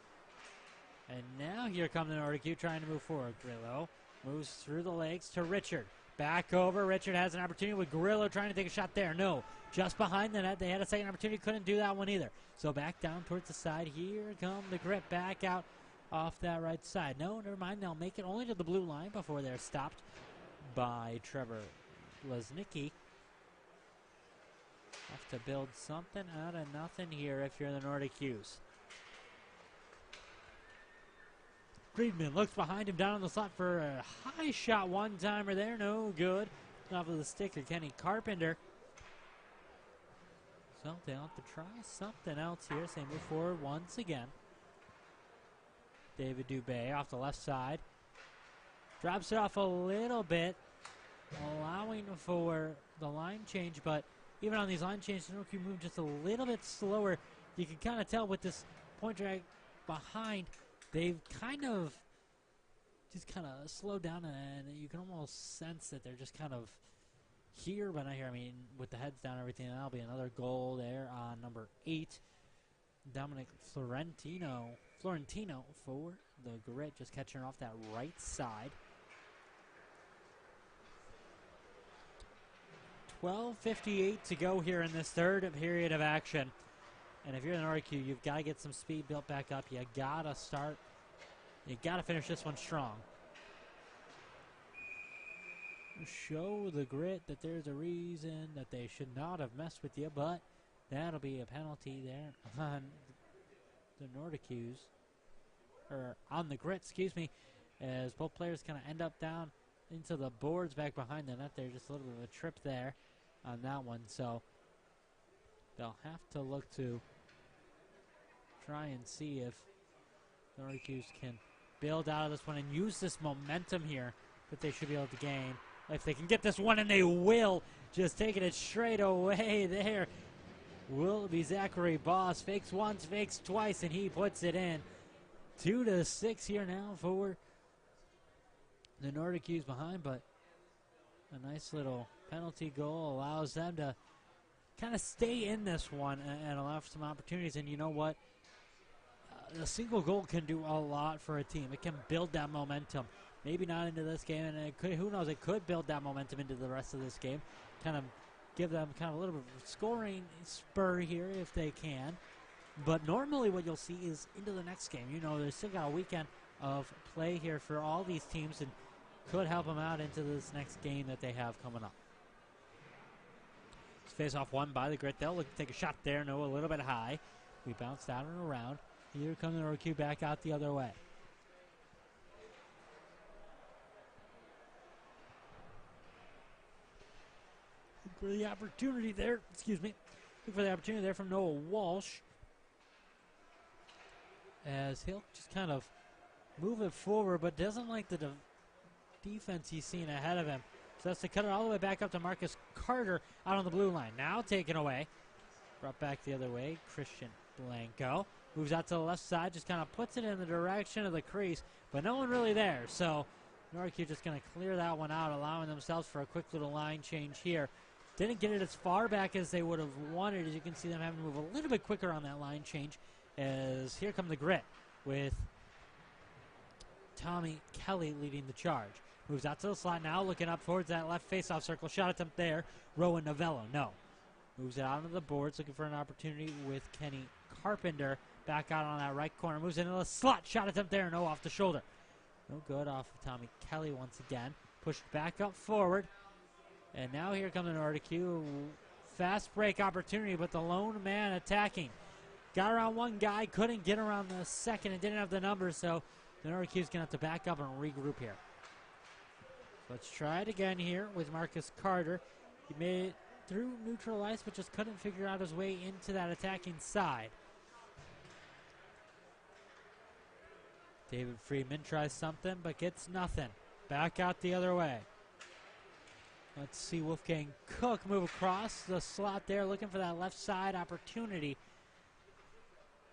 And now here comes the Noriques trying to move forward. Grillo moves through the legs to Richard. Back over, Richard has an opportunity with Grillo trying to take a shot there. No, just behind the net. They had a second opportunity, couldn't do that one either. So back down towards the side. Here come the Grit back out off that right side. No, never mind. They'll make it only to the blue line before they're stopped by Trevor Lesnicki. Have to build something out of nothing here if you're the Noriques. Friedman looks behind him down on the slot for a high shot one-timer there. No good. Off of the stick of Kenny Carpenter. So they'll have to try something else here. So they move forward once again. David Dubé off the left side. Drops it off a little bit, allowing for the line change, but even on these line changes, Noriques move just a little bit slower. You can kind of tell with this point drag behind, they've kind of slowed down, and you can almost sense that they're just kind of here, but not here. I mean, with the heads down and everything, that'll be another goal there on number 8. Dominic Florentino for the Grit, just catching off that right side. 12:58 to go here in this third period of action. And if you're an Noriques, you've got to get some speed built back up. You got to finish this one strong. Show the Grit that there's a reason that they should not have messed with you, but that'll be a penalty there on the Noriques, or on the Grit, excuse me, as both players kind of end up down into the boards back behind the net there. Just a little bit of a trip there on that one, so they'll have to look to try and see if Noriques can build out of this one and use this momentum here that they should be able to gain. If they can get this one, and they will, just taking it straight away there, will be Zachary Boss. Fakes once, fakes twice, and he puts it in. 2-6 here now for the Noriques behind, but a nice little penalty goal allows them to kind of stay in this one and allow for some opportunities. And you know what? A single goal can do a lot for a team. It can build that momentum. Maybe not into this game, and it could, who knows, it could build that momentum into the rest of this game. Kind of give them kind of a little bit of a scoring spur here if they can. But normally what you'll see is into the next game. You know, there's still got a weekend of play here for all these teams, and could help them out into this next game that they have coming up. Face off one by the Grit. They'll look to take a shot there. No, a little bit high. We bounced out and around. Here comes the Noriques back out the other way. For the opportunity there, look for the opportunity there from Noah Walsh. As he'll just kind of move it forward, but doesn't like the defense he's seen ahead of him. So that's to cut it all the way back up to Marcus Carter out on the blue line. Now taken away. Brought back the other way. Christian Blanco moves out to the left side, just kind of puts it in the direction of the crease, but no one really there. So Noriques just going to clear that one out, allowing themselves for a quick little line change here. Didn't get it as far back as they would have wanted. As you can see them having to move a little bit quicker on that line change. As here come the Grit with Tommy Kelly leading the charge. Moves out to the slot now, looking up towards that left face-off circle. Shot attempt there. Rowan Novello, no. Moves it out onto the boards, looking for an opportunity with Kenny Carpenter. Back out on that right corner. Moves into the slot. Shot attempt there, no, off the shoulder. No good off of Tommy Kelly once again. Pushed back up forward. And now here comes the Noriques. Fast break opportunity, but the lone man attacking. Got around one guy, couldn't get around the second, and didn't have the numbers, so the Noriques going to have to back up and regroup here. Let's try it again here with Marcus Carter. He made it through neutral ice, but just couldn't figure out his way into that attacking side. David Friedman tries something, but gets nothing. Back out the other way. Let's see Wolfgang Cook move across the slot there, looking for that left side opportunity.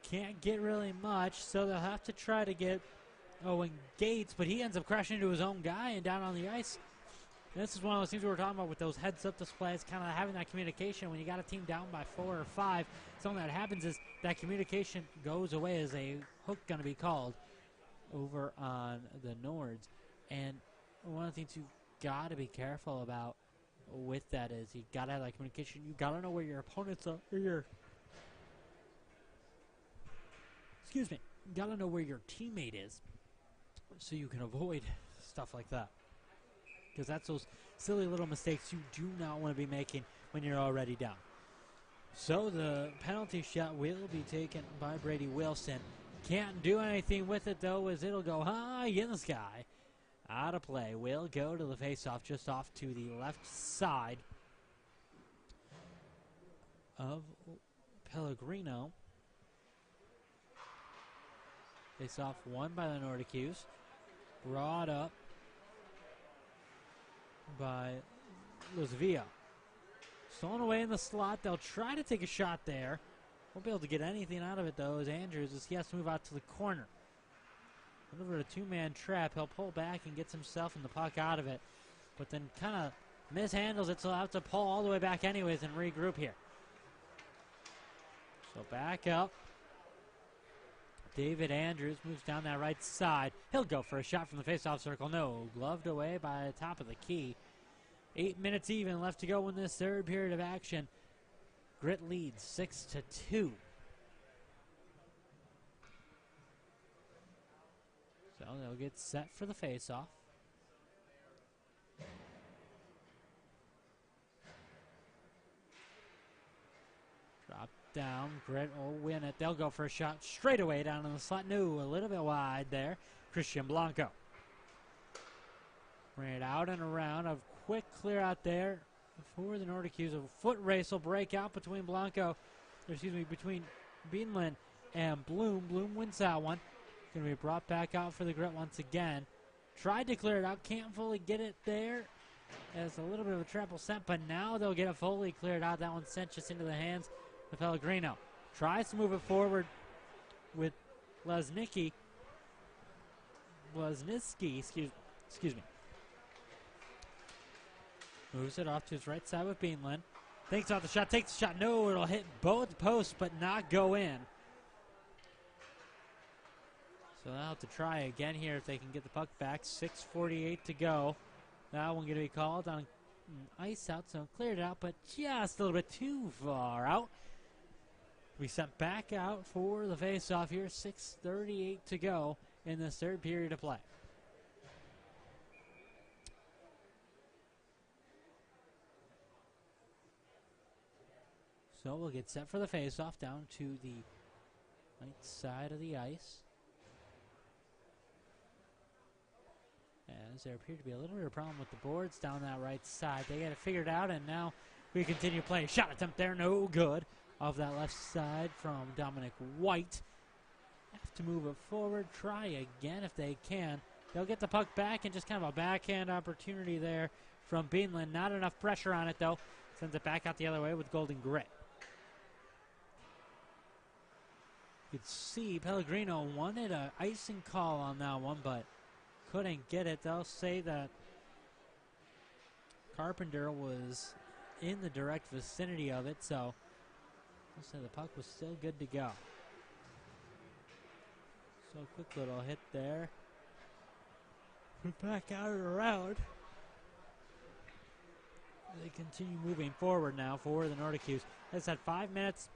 Can't get really much, so they'll have to try to get Owen Gates, but he ends up crashing into his own guy and down on the ice. And this is one of those things we were talking about with those heads-up displays, kind of having that communication. When you got a team down by 4 or 5, something that happens is that communication goes away. As a hook going to be called over on the Nords. And one of the things you've got to be careful about with that is you got to have that communication. You got to know where your opponents are. You got to know where your teammate is, so you can avoid stuff like that. Because that's those silly little mistakes you do not want to be making when you're already down. So the penalty shot will be taken by Brady Wilson. Can't do anything with it, though, as it'll go high in the sky. Out of play. Will go to the faceoff just off to the left side of Pellegrino. Face off one by the Noriques. Brought up by Luzvia. Stolen away in the slot. They'll try to take a shot there. Won't be able to get anything out of it, though, as Andrews, as he has to move out to the corner. Over a two-man trap. He'll pull back and gets himself and the puck out of it. But then kind of mishandles it, so he'll have to pull all the way back anyways and regroup here. So back up. David Andrews moves down that right side. He'll go for a shot from the face-off circle. No, gloved away by the top of the key. 8 minutes even left to go in this third period of action. Grit leads 6-2. So they'll get set for the face-off. Drop down. Grit will win it. They'll go for a shot straight away down in the slot. No, a little bit wide there. Christian Blanco. Bring it out and around. A quick clear out there for the Noriques. A foot race will break out between between Beanland and Bloom. Bloom wins that one. Going to be brought back out for the Grit once again. Tried to clear it out. Can't fully get it there. As a little bit of a trample sent, but now they'll get it fully cleared out. That one sent just into the hands of Pellegrino. Tries to move it forward with Lesnicki. Excuse me. Moves it off to his right side with Beanland. Thinks about the shot, takes the shot. No, it'll hit both posts, but not go in. So they'll have to try again here if they can get the puck back. 6:48 to go. That one going to be called on ice out, so cleared it out, but just a little bit too far out. We sent back out for the face-off here. 6:38 to go in this third period of play. So we'll get set for the face-off down to the right side of the ice. As there appeared to be a little bit of a problem with the boards down that right side. They got it figured out, and now we continue playing. Shot attempt there, no good. Off that left side from Dominic White. Have to move it forward, try again if they can. They'll get the puck back, and just kind of a backhand opportunity there from Beanland. Not enough pressure on it, though. Sends it back out the other way with Golden Grit. You could see Pellegrino wanted an icing call on that one, but couldn't get it. They'll say that Carpenter was in the direct vicinity of it, so they'll say the puck was still good to go. So quick little hit there. Back out and around. They continue moving forward now for the Noriques. As I said, 5 minutes.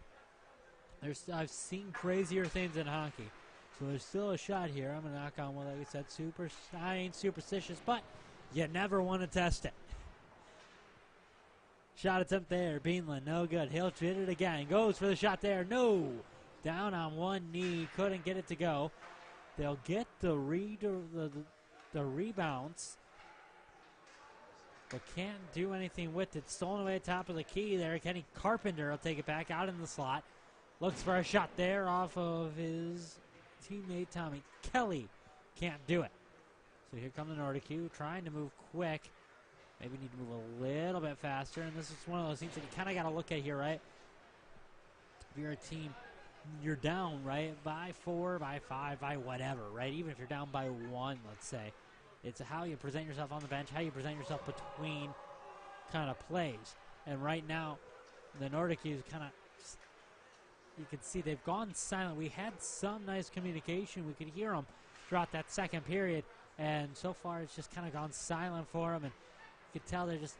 I've seen crazier things in hockey. So there's still a shot here. I'm going to knock on one, like I said, I ain't superstitious, but you never want to test it. Shot attempt there. Beanland, no good. He'll hit it again. Goes for the shot there. No. Down on one knee. Couldn't get it to go. They'll get the rebounds, but can't do anything with it. Stolen away at top of the key there. Kenny Carpenter will take it back out in the slot. Looks for a shot there off of his teammate Tommy Kelly. Can't do it. So here come the Noriques trying to move quick. Maybe need to move a little bit faster. And this is one of those things that you kind of got to look at here, right? If you're a team, you're down, right? By 4, by 5, by whatever, right? Even if you're down by 1, let's say. It's how you present yourself on the bench, how you present yourself between kind of plays. And right now, the Noriques kind of, you can see they've gone silent. We had some nice communication. We could hear them throughout that second period. And so far, it's just kind of gone silent for them. And you can tell they're just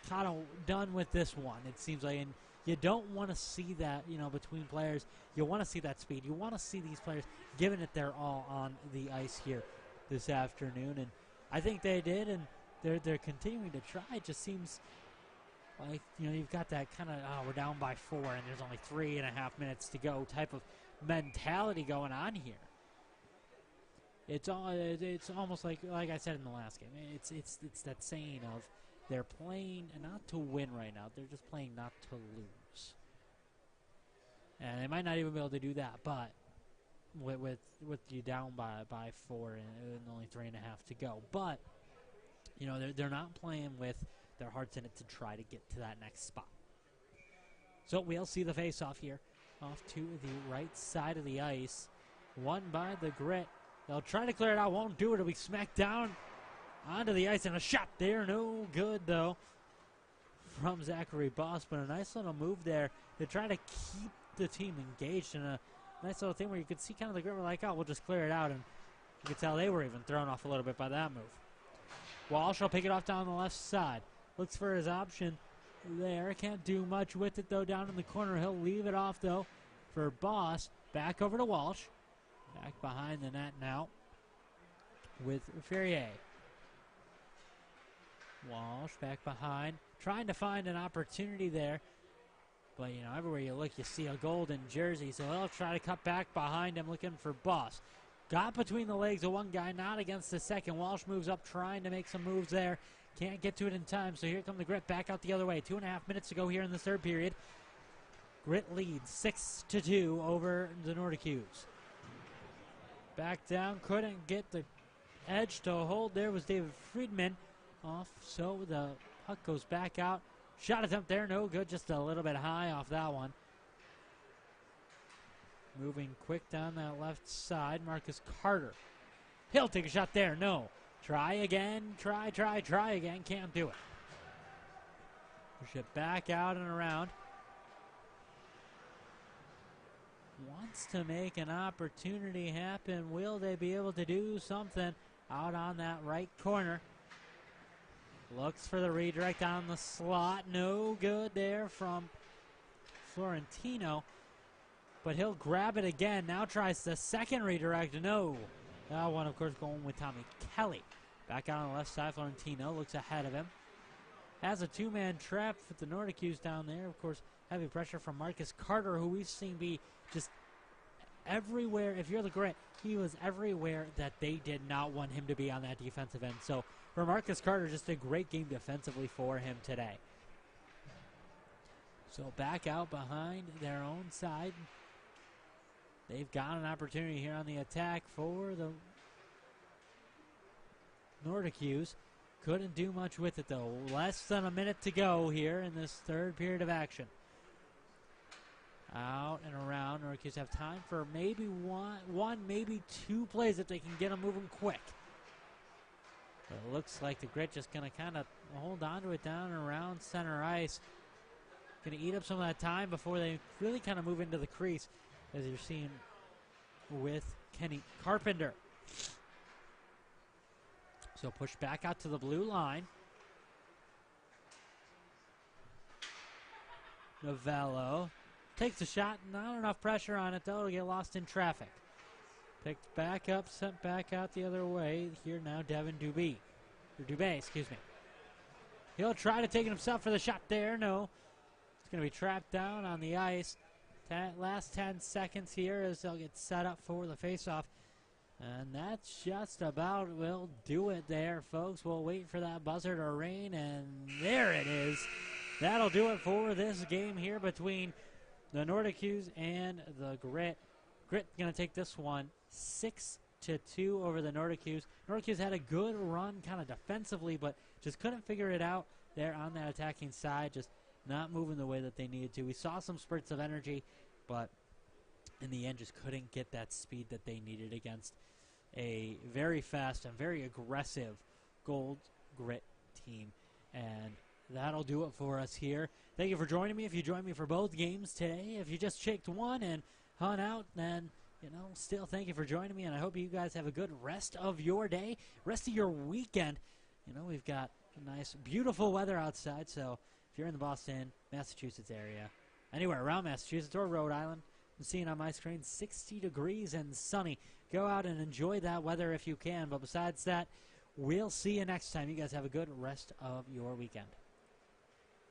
kind of done with this one, it seems like. And you don't want to see that, between players. You want to see that speed. You want to see these players giving it their all on the ice here this afternoon. And I think they did, and they're continuing to try. It just seems like, you've got that kind of, we're down by 4 and there's only 3.5 minutes to go type of mentality going on here. It's almost like I said in the last game. It's that saying of they're playing not to win right now. They're just playing not to lose. And they might not even be able to do that, but with you down by 4 and only 3.5 to go. But, they're not playing with their hearts in it to try to get to that next spot. So we'll see the face-off here. Off to the right side of the ice. Won by the Grit. They'll try to clear it out. Won't do it. It'll be smacked down onto the ice. And a shot there. No good, though, from Zachary Boss. But a nice little move there to try to keep the team engaged in a nice little thing where you could see kind of the Grit were like, we'll just clear it out. And you could tell they were even thrown off a little bit by that move. Walsh will pick it off down the left side. Looks for his option there. Can't do much with it, though, down in the corner. He'll leave it off, though, for Boss. Back over to Walsh. Back behind the net now with Ferrier. Walsh back behind. Trying to find an opportunity there. But, everywhere you look, you see a golden jersey. So he'll try to cut back behind him, looking for Boss. Got between the legs of one guy, not against the second. Walsh moves up, trying to make some moves there. Can't get to it in time, so here come the Grit back out the other way. 2.5 minutes to go here in the third period. Grit leads 6-2 over the Noriques. Back down, couldn't get the edge to hold. There was David Friedman off, so the puck goes back out. Shot attempt there, no good, just a little bit high off that one. Moving quick down that left side, Marcus Carter. He'll take a shot there, no. Try again, try again, can't do it. Push it back out and around. Wants to make an opportunity happen. Will they be able to do something out on that right corner? Looks for the redirect on the slot. No good there from Florentino. But he'll grab it again. Now tries the second redirect. No. That one, of course, going with Tommy Kelly. Back out on the left side, Florentino looks ahead of him. Has a two-man trap with the Noriques down there. Of course, heavy pressure from Marcus Carter, who we've seen be just everywhere. If you're the Grit, he was everywhere that they did not want him to be on that defensive end. So for Marcus Carter, just a great game defensively for him today. So back out behind their own side. They've got an opportunity here on the attack for the Noriques. Couldn't do much with it, though. Less than a minute to go here in this third period of action. Out and around. Noriques have time for maybe one, maybe two plays if they can get them moving quick. But it looks like the Grit just going to kind of hold on to it down and around center ice. Going to eat up some of that time before they really kind of move into the crease, as you're seeing with Kenny Carpenter. So push back out to the blue line. Novello takes a shot. Not enough pressure on it, though, to get lost in traffic. Picked back up, sent back out the other way. Here now, Devin Dubé. He'll try to take it himself for the shot there. No. It's going to be trapped down on the ice. Last 10 seconds here as they'll get set up for the faceoff. And that's just about will do it there, folks. We'll wait for that buzzer to ring, and there it is. That'll do it for this game here between the Noriques and the Grit. Grit going to take this one 6-2 over the Noriques. Noriques had a good run kind of defensively, but just couldn't figure it out there on that attacking side, just not moving the way that they needed to. We saw some spurts of energy, but in the end just couldn't get that speed that they needed against a very fast and very aggressive Gold Grit team. And that'll do it for us here. Thank you for joining me. If you joined me for both games today, if you just checked one and hung out, then, still thank you for joining me. And I hope you guys have a good rest of your day, rest of your weekend. We've got nice, beautiful weather outside. So if you're in the Boston, Massachusetts area, anywhere around Massachusetts or Rhode Island, I'm seeing on my screen 60 degrees and sunny. Go out and enjoy that weather if you can. But besides that, we'll see you next time. You guys have a good rest of your weekend.